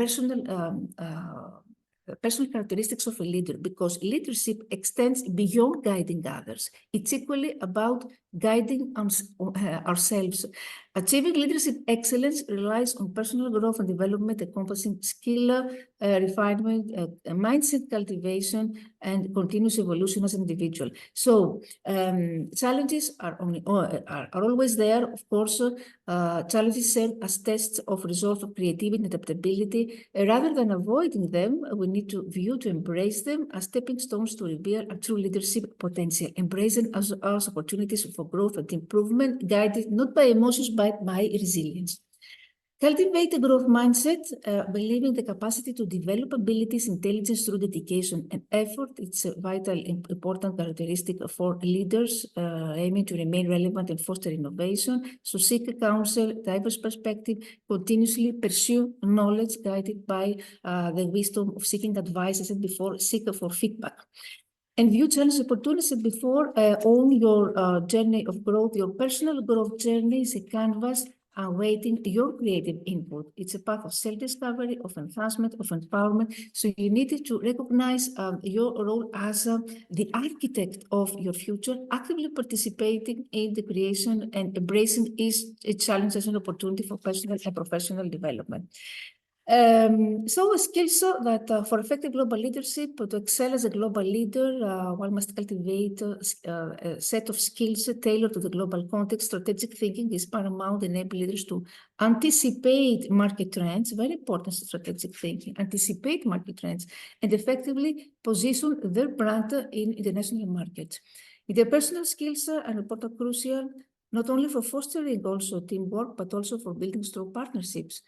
personal characteristics of a leader, because leadership extends beyond guiding others. It's equally about guiding ourselves. Achieving leadership excellence relies on personal growth and development, encompassing skill refinement, mindset cultivation, and continuous evolution as an individual. So challenges are always there. Of course, challenges serve as tests of resolve, of creativity and adaptability. Rather than avoiding them, we need to embrace them as stepping stones to reveal our true leadership potential, embrace them as opportunities for growth and improvement, guided not by emotions, but by resilience. Cultivate a growth mindset, believing the capacity to develop abilities, intelligence through dedication and effort. It's a vital, important characteristic for leaders aiming to remain relevant and foster innovation. So seek counsel, diverse perspective, continuously pursue knowledge guided by the wisdom of seeking advice, as I said before, seek for feedback. And view challenge opportunities before own your journey of growth. Your personal growth journey is a canvas awaiting your creative input. It's a path of self-discovery, of enhancement, of empowerment. So you need to recognize your role as the architect of your future, actively participating in the creation and embracing each challenge as an opportunity for personal and professional development. So skills that for effective global leadership, to excel as a global leader, one must cultivate a set of skills tailored to the global context. Strategic thinking is paramount, enable leaders to anticipate market trends, very important strategic thinking, anticipate market trends, and effectively position their brand in international markets. Interpersonal skills are important, crucial, not only for fostering also teamwork, but also for building strong partnerships.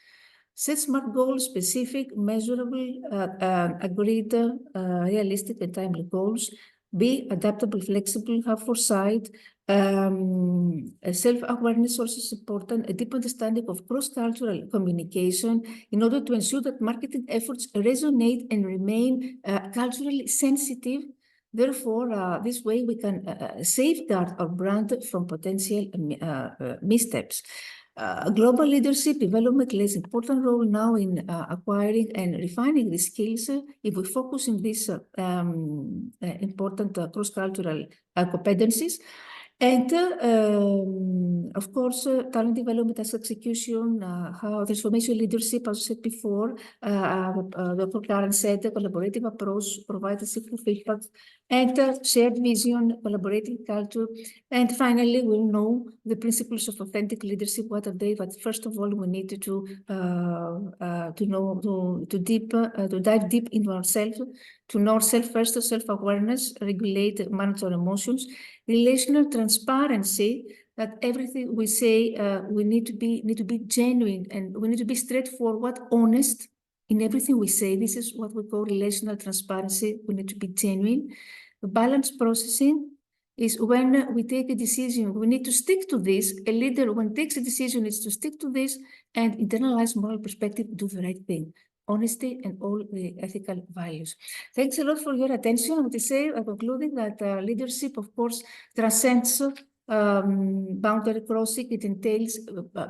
Set smart goals, specific, measurable, agreed, realistic and timely goals. Be adaptable, flexible, have foresight. Self-awareness also is important, a deep understanding of cross-cultural communication in order to ensure that marketing efforts resonate and remain culturally sensitive. Therefore, this way we can safeguard our brand from potential missteps. Global leadership development plays an important role now in acquiring and refining the skills if we focus on these important cross-cultural competencies. And of course, talent development as execution, how transformation leadership, as I said before, Dr. Karen said, the collaborative approach provides a simple feedback and shared vision, collaborative culture. And finally, we'll know the principles of authentic leadership. What are they? But first of all, we need to dive deep into ourselves, to know ourselves first, self-awareness, regulate, manage our emotions, relational transparency, that everything we say, we need to be genuine, and we need to be straightforward, honest in everything we say. This is what we call relational transparency. We need to be genuine. Balanced processing is when we take a decision, we need to stick to this. A leader, when takes a decision, needs to stick to this and internalize moral perspective, do the right thing. Honesty and all the ethical values. Thanks a lot for your attention. I want to say, concluding that leadership, of course, transcends boundary crossing. It entails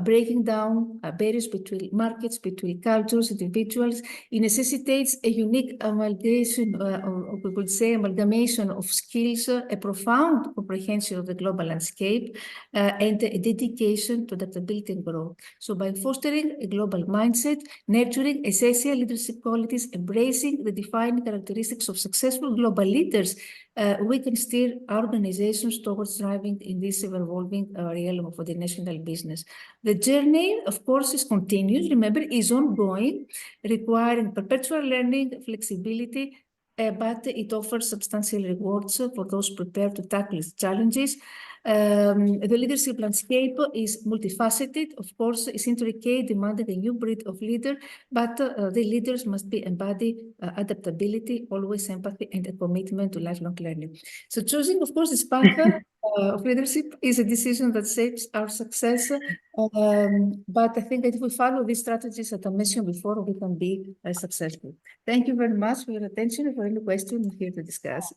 breaking down barriers between markets, between cultures, individuals. It necessitates a unique amalgamation, or we could say amalgamation of skills, a profound comprehension of the global landscape, and a dedication to adaptability and growth. So by fostering a global mindset, nurturing essential leadership qualities, embracing the defining characteristics of successful global leaders, we can steer organizations towards thriving in this ever-evolving realm of the national business. The journey, of course, is continuous. Remember, is ongoing, requiring perpetual learning, flexibility, but it offers substantial rewards for those prepared to tackle its challenges. The leadership landscape is multifaceted, of course, is intricate, demanding a new breed of leader, but the leaders must embody adaptability, always empathy, and a commitment to lifelong learning. So choosing, of course, this path of leadership is a decision that shapes our success. But I think that if we follow these strategies that I mentioned before, we can be successful. Thank you very much for your attention. If you have any questions, I'm here to discuss.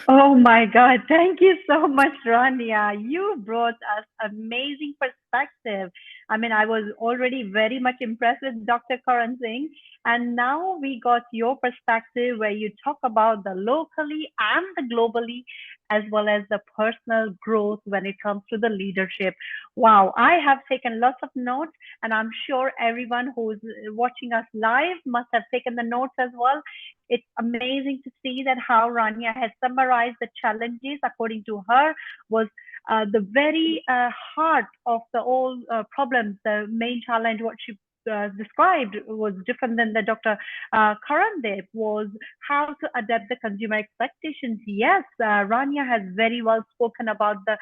Oh my God, thank you so much, Rania. You brought us amazing perspective. I mean, I was already very much impressed with Dr. Karan Singh, and now we got your perspective where you talk about the locally and the globally, as well as the personal growth when it comes to the leadership. Wow, I have taken lots of notes, and I'm sure everyone who's watching us live must have taken the notes as well. It's amazing to see that how Rania has summarized the challenges, according to her, was the very heart of the all problems, the main challenge, what she described was different than the Dr. Karandeep, was how to adapt the consumer expectations. Yes, Rania has very well spoken about the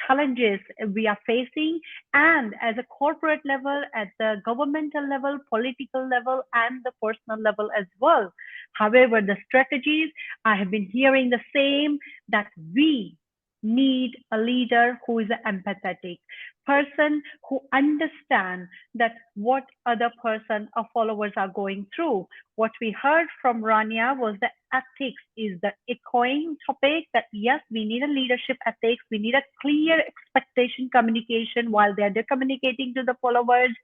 challenges we are facing, and as a corporate level, at the governmental level, political level, and the personal level as well. However, the strategies, I have been hearing the same, that we need a leader who is an empathetic person, who understands that what other person or followers are going through. What we heard from Rania was that ethics is the echoing topic, that yes, we need a leadership ethics, we need a clear expectation communication while they're communicating to the followers.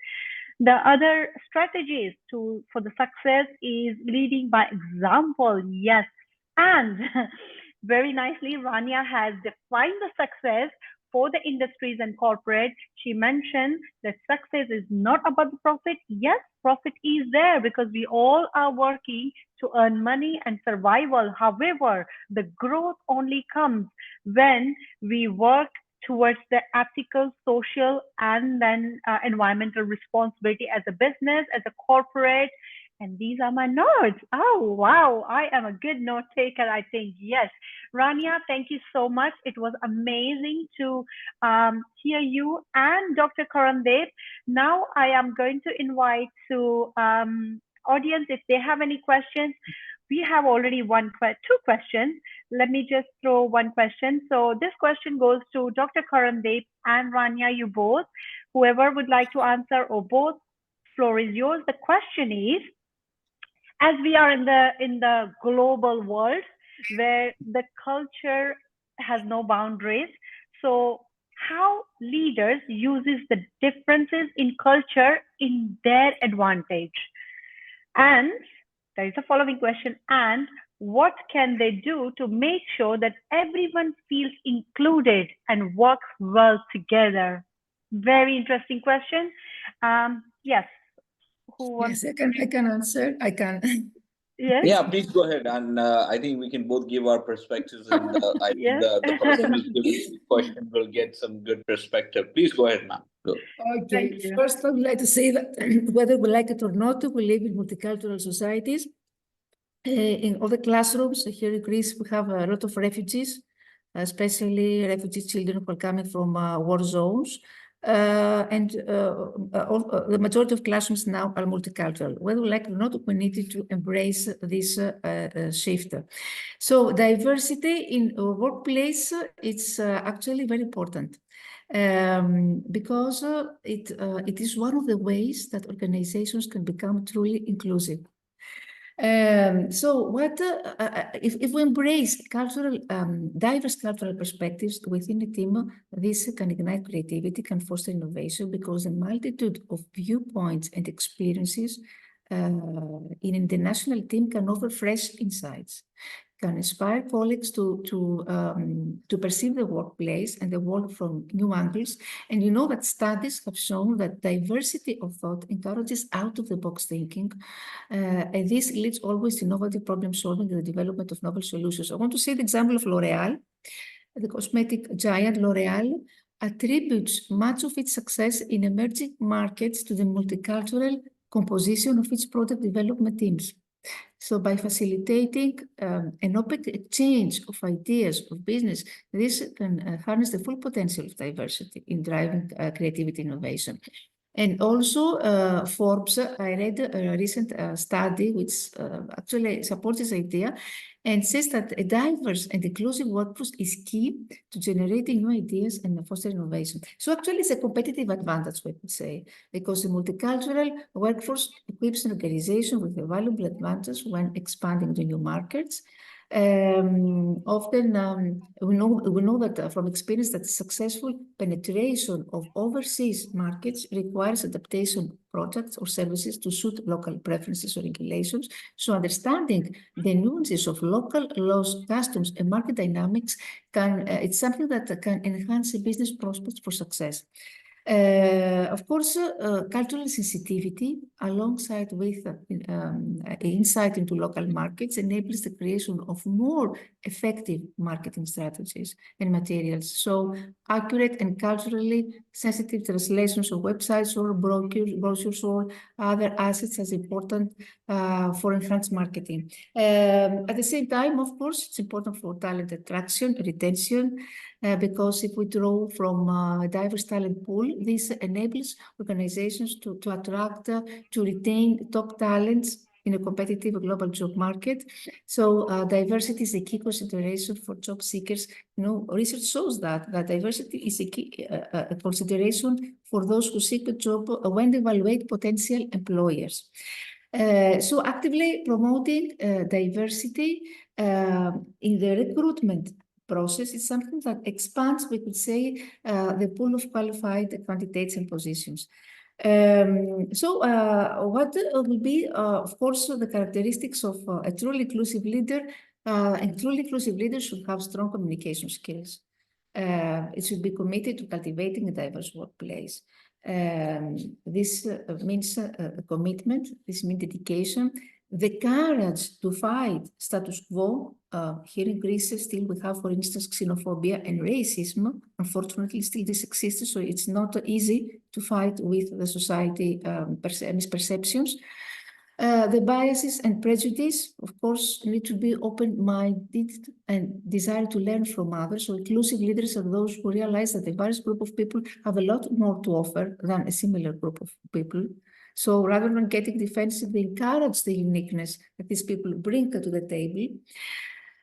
The other strategies for the success is leading by example. Yes, and very nicely, Rania has defined the success for the industries and corporate. She mentioned that success is not about the profit. Yes, profit is there because we all are working to earn money and survival. However, the growth only comes when we work towards the ethical, social, and then environmental responsibility as a business, as a corporate. And these are my notes. Oh, wow. I am a good note taker, I think. Yes. Rania, thank you so much. It was amazing to hear you and Dr. Karandeep. Now I am going to invite to audience if they have any questions. We have already two questions. Let me just throw one question. So this question goes to Dr. Karandeep and Rania, you both. Whoever would like to answer, or both, floor is yours. The question is, as we are in the global world where the culture has no boundaries, so how leaders uses the differences in culture in their advantage? And there is a following question, and what can they do to make sure that everyone feels included and works well together? Very interesting question. Yes. Who wants? Yes, I can answer. I can. Yes. Yeah, please go ahead. And I think we can both give our perspectives, and I think Yes. the person who's giving the question will get some good perspective. Please go ahead, ma'am. Go. Okay, Thank you. first I would like to say that whether we like it or not, we live in multicultural societies. In all the classrooms here in Greece, we have a lot of refugees, especially refugee children who are coming from war zones. The majority of classrooms now are multicultural. Whether we like it or not, we need to embrace this shift. So diversity in a workplace, it's actually very important. Because it is one of the ways that organizations can become truly inclusive. So what if we embrace diverse cultural perspectives within a team, this can ignite creativity, can foster innovation, because a multitude of viewpoints and experiences in an international team can offer fresh insights, can inspire colleagues to perceive the workplace and the world from new angles. And you know that studies have shown that diversity of thought encourages out-of-the-box thinking, and this leads always to innovative problem solving and the development of novel solutions. I want to say the example of L'Oréal. The cosmetic giant L'Oréal attributes much of its success in emerging markets to the multicultural composition of its product development teams. So by facilitating an open exchange of ideas, of business, this can harness the full potential of diversity in driving creativity innovation. And also Forbes, I read a recent study which actually supports this idea and says that a diverse and inclusive workforce is key to generating new ideas and foster innovation. So actually it's a competitive advantage, we could say, because the multicultural workforce equips an organization with a valuable advantage when expanding to new markets. Often we know that from experience that successful penetration of overseas markets requires adaptation of products or services to suit local preferences or regulations. So understanding the nuances of local laws, customs, and market dynamics it's something that can enhance the business prospects for success. Of course, cultural sensitivity alongside with insight into local markets enables the creation of more effective marketing strategies and materials. So accurate and culturally sensitive translations of websites or brochures or other assets as important for enhanced marketing. At the same time, of course, it's important for talent attraction, retention, because if we draw from a diverse talent pool, this enables organizations to attract, to retain top talents in a competitive global job market. So diversity is a key consideration for job seekers. Research shows that diversity is a key consideration for those who seek a job when they evaluate potential employers. So actively promoting diversity in the recruitment process is something that expands, we could say, the pool of qualified candidates and positions. What will be, of course, the characteristics of a truly inclusive leader? And truly inclusive leaders should have strong communication skills. It should be committed to cultivating a diverse workplace. This means commitment, this means dedication, the courage to fight status quo. Here in Greece, still we have, for instance, xenophobia and racism. Unfortunately, still this exists, so it's not easy to fight with the society misperceptions. The biases and prejudice, of course, need to be open-minded and desire to learn from others. So inclusive leaders are those who realize that a various group of people have a lot more to offer than a similar group of people. So rather than getting defensive, they encourage the uniqueness that these people bring to the table.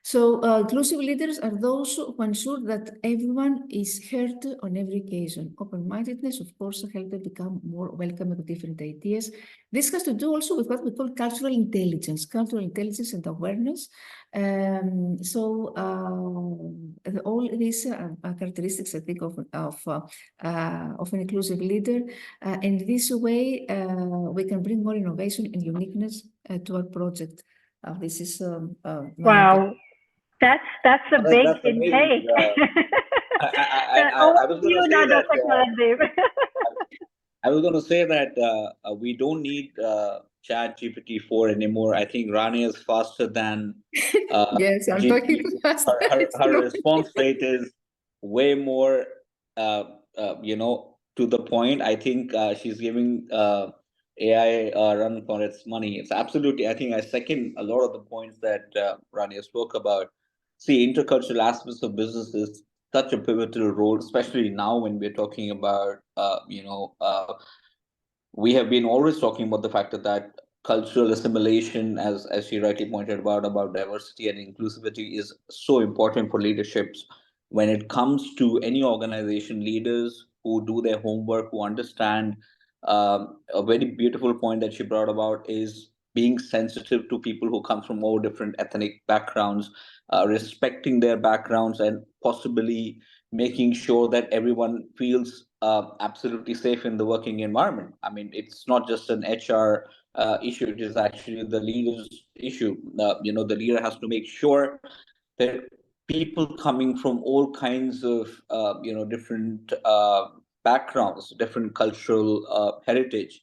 So inclusive leaders are those who ensure that everyone is heard on every occasion. Open-mindedness, of course, helps them become more welcoming to different ideas. This has to do also with what we call cultural intelligence and awareness. All these characteristics, I think, of an inclusive leader. In this way, we can bring more innovation and uniqueness to our project. This is wow. That's a big That's amazing. intake. I was going to say that. Karandeep. I was going to say that we don't need Chat GPT 4 anymore. I think Rania is faster than yes, I'm GPT. talking fast. Her response rate is way more, to the point. I think she's giving AI a run for its money. It's absolutely. I think I second a lot of the points that Rania spoke about. See, intercultural aspects of business is such a pivotal role, especially now when we're talking about, we have been always talking about the fact that cultural assimilation, as she rightly pointed about diversity and inclusivity, is so important for leaderships. When it comes to any organization, leaders who do their homework, who understand, a very beautiful point that she brought about is being sensitive to people who come from all different ethnic backgrounds, respecting their backgrounds, and possibly making sure that everyone feels absolutely safe in the working environment. I mean, it's not just an HR issue; it is actually the leader's issue. The leader has to make sure that people coming from all kinds of different backgrounds, different cultural heritage,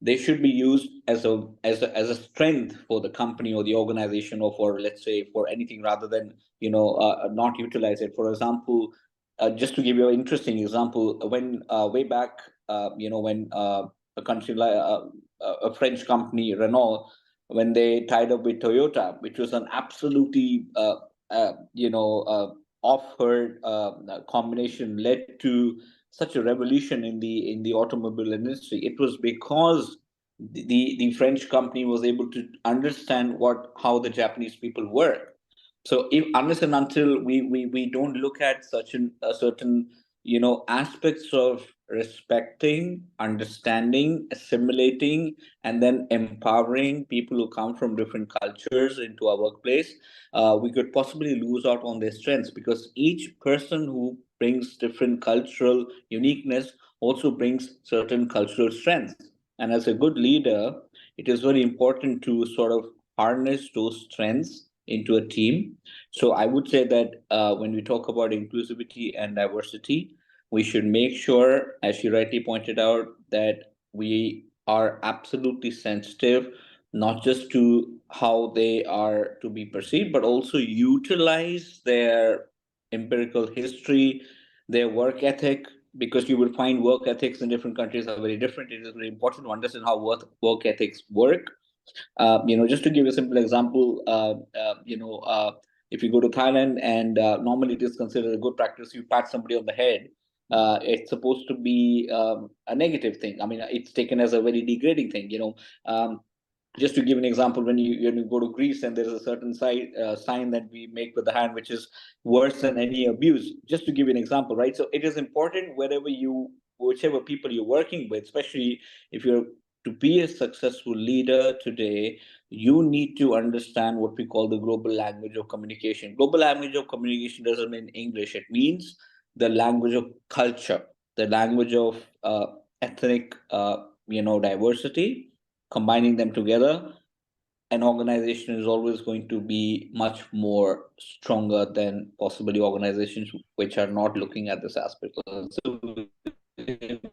they should be used as a strength for the company or the organization, or for, let's say, for anything, rather than not utilize it. For example, just to give you an interesting example, when way back, when a country like a French company, Renault, when they tied up with Toyota, which was an absolutely off-heard combination, led to such a revolution in the automobile industry. It was because the French company was able to understand how the Japanese people work. So if unless and until we don't look at certain aspects of respecting, understanding, assimilating, and then empowering people who come from different cultures into our workplace, we could possibly lose out on their strengths, because each person who brings different cultural uniqueness also brings certain cultural strengths. And as a good leader, it is very important to sort of harness those strengths into a team. So I would say that when we talk about inclusivity and diversity, we should make sure, as she rightly pointed out, that we are absolutely sensitive, not just to how they are to be perceived, but also utilize their empirical history, their work ethic, because you will find work ethics in different countries are very different. It is very important to understand how work ethics work. Just to give a simple example, if you go to Thailand and normally it is considered a good practice, you pat somebody on the head. It's supposed to be a negative thing. I mean, it's taken as a very degrading thing. Just to give an example, when you go to Greece and there is a certain sign that we make with the hand, which is worse than any abuse. Just to give you an example, right? So it is important whichever people you're working with, especially if you're to be a successful leader today, you need to understand what we call the global language of communication. Global language of communication doesn't mean English. It means the language of culture, the language of ethnic, diversity. Combining them together, an organization is always going to be much more stronger than possibly organizations which are not looking at this aspect. So it's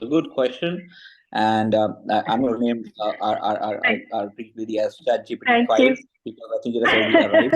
a good question, and I'm going to name our big video as ChatGPT 5 because I think it has already arrived.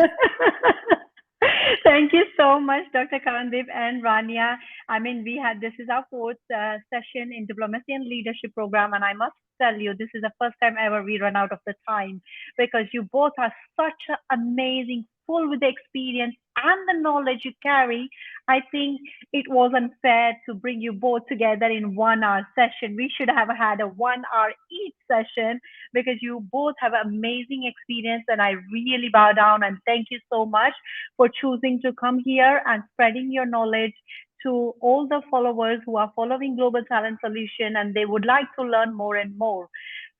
Thank you so much, Dr. Karandeep and Rania. I mean, this is our fourth session in Diplomacy and Leadership program, and I must tell you, this is the first time ever we run out of the time because you both are such amazing, full with the experience and the knowledge you carry. I think it wasn't fair to bring you both together in 1 hour session. We should have had a 1 hour each session because you both have amazing experience, and I really bow down and thank you so much for choosing to come here and spreading your knowledge to all the followers who are following Global Talent Solution and they would like to learn more and more.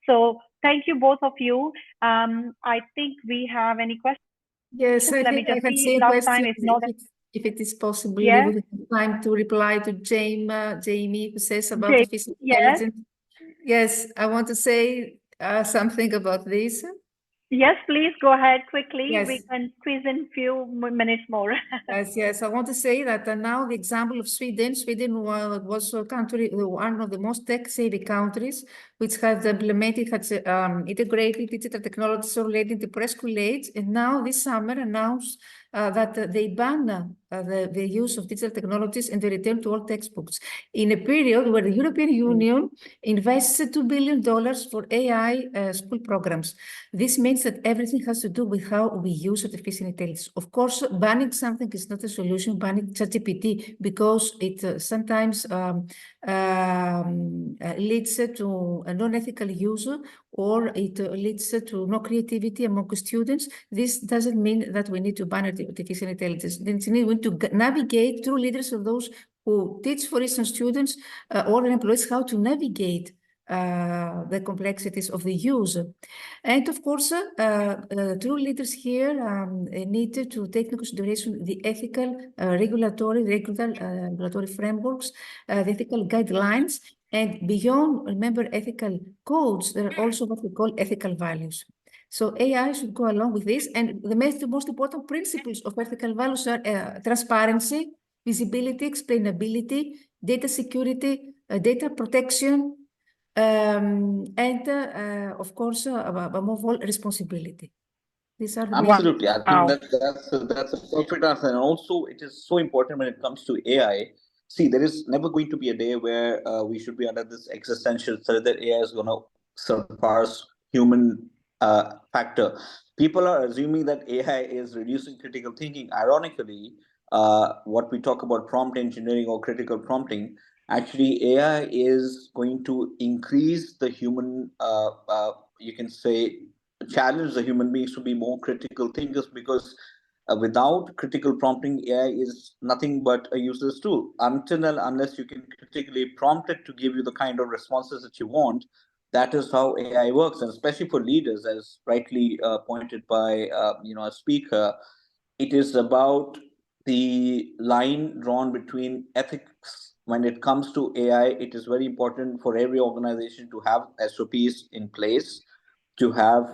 So thank you, both of you. I think we have any questions. Yes, I think I had same question. If it is possible, we would have time to reply to Jamie, who says about artificial intelligence. Yes, I want to say something about this. Yes, please go ahead quickly. Yes. We can squeeze in a few minutes more. Yes. I want to say that now the example of Sweden was a country, one of the most tech-savvy countries, which has integrated digital technologies related to preschool age, and now this summer announced that they ban the use of digital technologies and the return to all textbooks in a period where the European Union invested $2 billion for AI school programs. This means that everything has to do with how we use artificial intelligence. Of course, banning something is not a solution, banning ChatGPT, because it sometimes leads to a non-ethical use, or it leads to no creativity among students. This doesn't mean that we need to ban artificial intelligence. Then we need to navigate through leaders of those who teach, for instance, students or employees how to navigate the complexities of the use. And of course, true leaders here need to take into consideration the ethical regulatory frameworks, the ethical guidelines, and beyond, remember, ethical codes, there are also what we call ethical values. So AI should go along with this, and the most important principles of ethical values are transparency, visibility, explainability, data security, data protection, and of course, above all, responsibility. These are the absolutely. I think that's a perfect answer, and also it is so important when it comes to AI. See, there is never going to be a day where we should be under this existential threat that AI is going to surpass human factor. People are assuming that AI is reducing critical thinking. Ironically, what we talk about prompt engineering or critical prompting, actually AI is going to increase the human, you can say, challenge the human beings to be more critical thinkers, because without critical prompting, AI is nothing but a useless tool. Until and unless you can critically prompt it to give you the kind of responses that you want, that is how AI works. And especially for leaders, as rightly pointed by a speaker, it is about the line drawn between ethics. When it comes to AI, it is very important for every organization to have SOPs in place, to have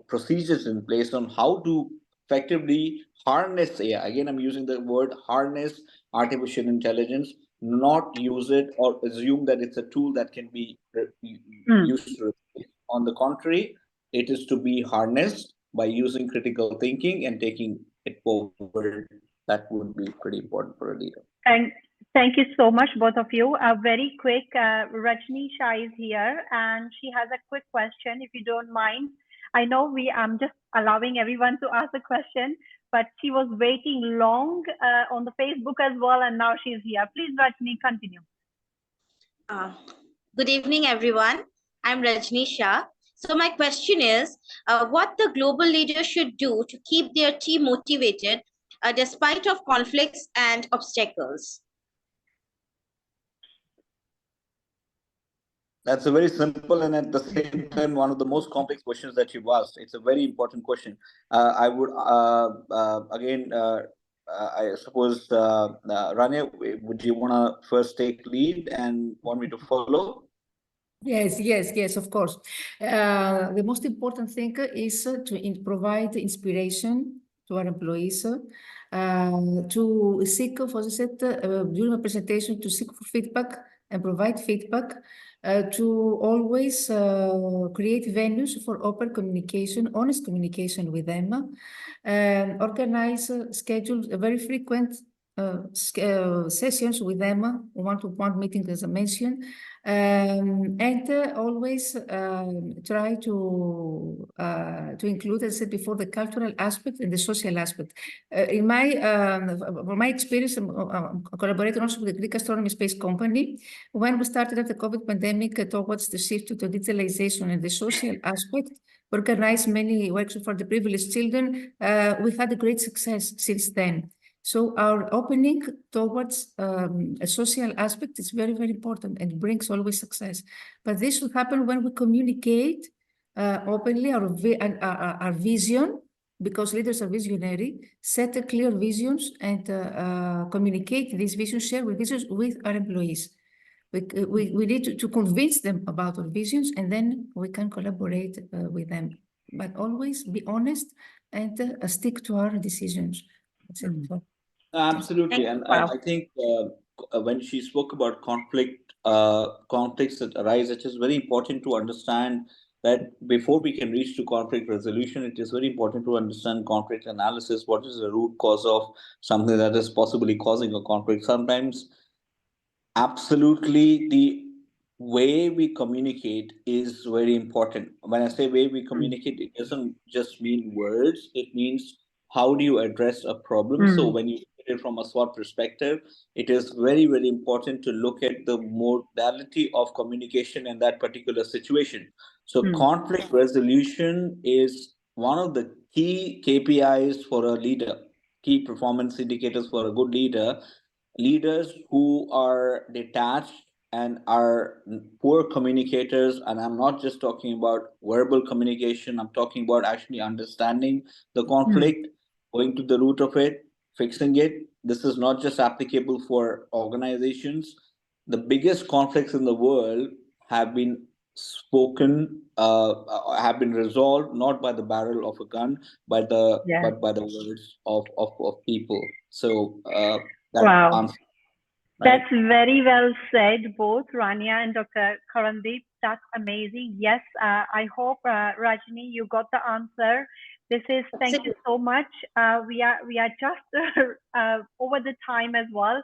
procedures in place on how to effectively harness AI. Again, I'm using the word harness artificial intelligence, not use it or assume that it's a tool that can be used to replace. On the contrary, It is to be harnessed by using critical thinking and taking it forward. That would be pretty important for a leader. Thank you so much, both of you. Very quick, Rajni Shah is here and she has a quick question, if you don't mind. I know I'm just allowing everyone to ask a question, but she was waiting long on the Facebook as well, and now she's here. Please, Rajni, continue. Good evening, everyone. I'm Rajni Shah. So my question is, what the global leaders should do to keep their team motivated despite of conflicts and obstacles? That's a very simple and at the same time one of the most complex questions that you've asked. It's a very important question. I would again, I suppose, Rania, would you want to first take lead and want me to follow? Yes, of course. The most important thing is to provide inspiration to our employees, to seek, as I said during my presentation, to seek for feedback and provide feedback, to always create venues for open communication, honest communication with them, organize, schedule very frequent sessions with them, one-to-one meetings, as I mentioned, and always try to include, as I said before, the cultural aspect and the social aspect. In my experience, I'm collaborating also with the Greek Astronomy Space Company. When we started at the COVID pandemic towards the shift to the digitalization and the social aspect, we organized many workshops for the privileged children. We had a great success since then. So our opening towards a social aspect is very, very important and brings always success. But this will happen when we communicate openly our vision, because leaders are visionary, set clear visions and communicate these visions, share with visions with our employees. We need to convince them about our visions, and then we can collaborate with them. But always be honest and stick to our decisions. That's it. Absolutely, and I think when she spoke about conflicts that arise, it is very important to understand that before we can reach to conflict resolution, it is very important to understand conflict analysis. What is the root cause of something that is possibly causing a conflict? Sometimes, absolutely, the way we communicate is very important. When I say way we communicate, it doesn't just mean words. It means how do you address a problem. So when you look at it from a SWOT perspective, it is very, very important to look at the modality of communication in that particular situation. So conflict resolution is one of the key KPIs for a leader, key performance indicators for a good leader. Leaders who are detached and are poor communicators, and I'm not just talking about verbal communication, I'm talking about actually understanding the conflict, going to the root of it, fixing it. This is not just applicable for organizations. The biggest conflicts in the world have been spoken, have been resolved not by the barrel of a gun, but by the words of people. So that answer. Right. That's very well said, both Rania and Dr. Karandeep. That's amazing. Yes, I hope, Rajni, you got the answer. Thank you so much. We are just over the time as well.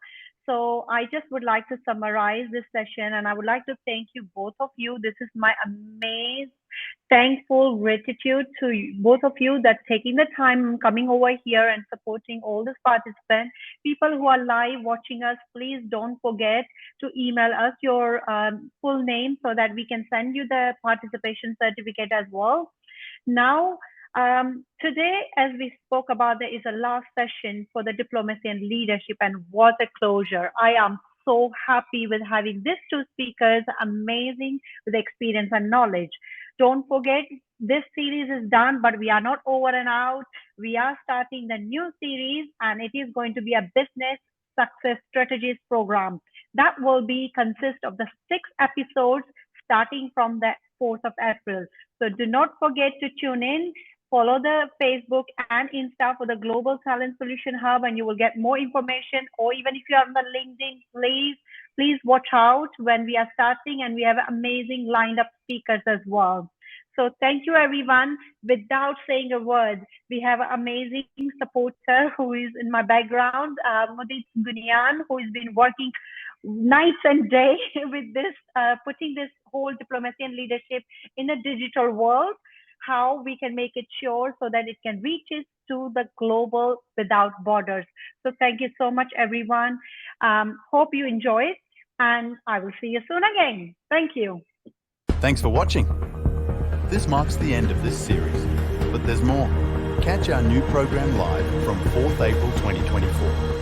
So I just would like to summarize this session, and I would like to thank you, both of you. This is my amazing, thankful gratitude to both of you that taking the time coming over here and supporting all these participants. People who are live watching us, please don't forget to email us your full name so that we can send you the participation certificate as well. Now, today, as we spoke about, there is a last session for the diplomacy and leadership, and what a closure. I am so happy with having these two speakers, amazing with experience and knowledge. Don't forget, this series is done, but we are not over and out. We are starting the new series, and it is going to be a business success strategies program that will consist of the 6 episodes starting from the 4th of April. So do not forget to tune in. Follow the Facebook and Insta for the Global Talent Solution Hub, and you will get more information. Or even if you are on the LinkedIn, please watch out when we are starting, and we have amazing lined up speakers as well. So thank you, everyone. Without saying a word, we have an amazing supporter who is in my background, Mudit Gunian, who has been working nights and day with this, putting this whole diplomacy and leadership in a digital world, how we can make it sure so that it can reach it to the global without borders. So thank you so much, everyone. Hope you enjoy it, and I will see you soon again. Thank you. Thanks for watching. This marks the end of this series, but there's more. Catch our new program live from 4th April 2024.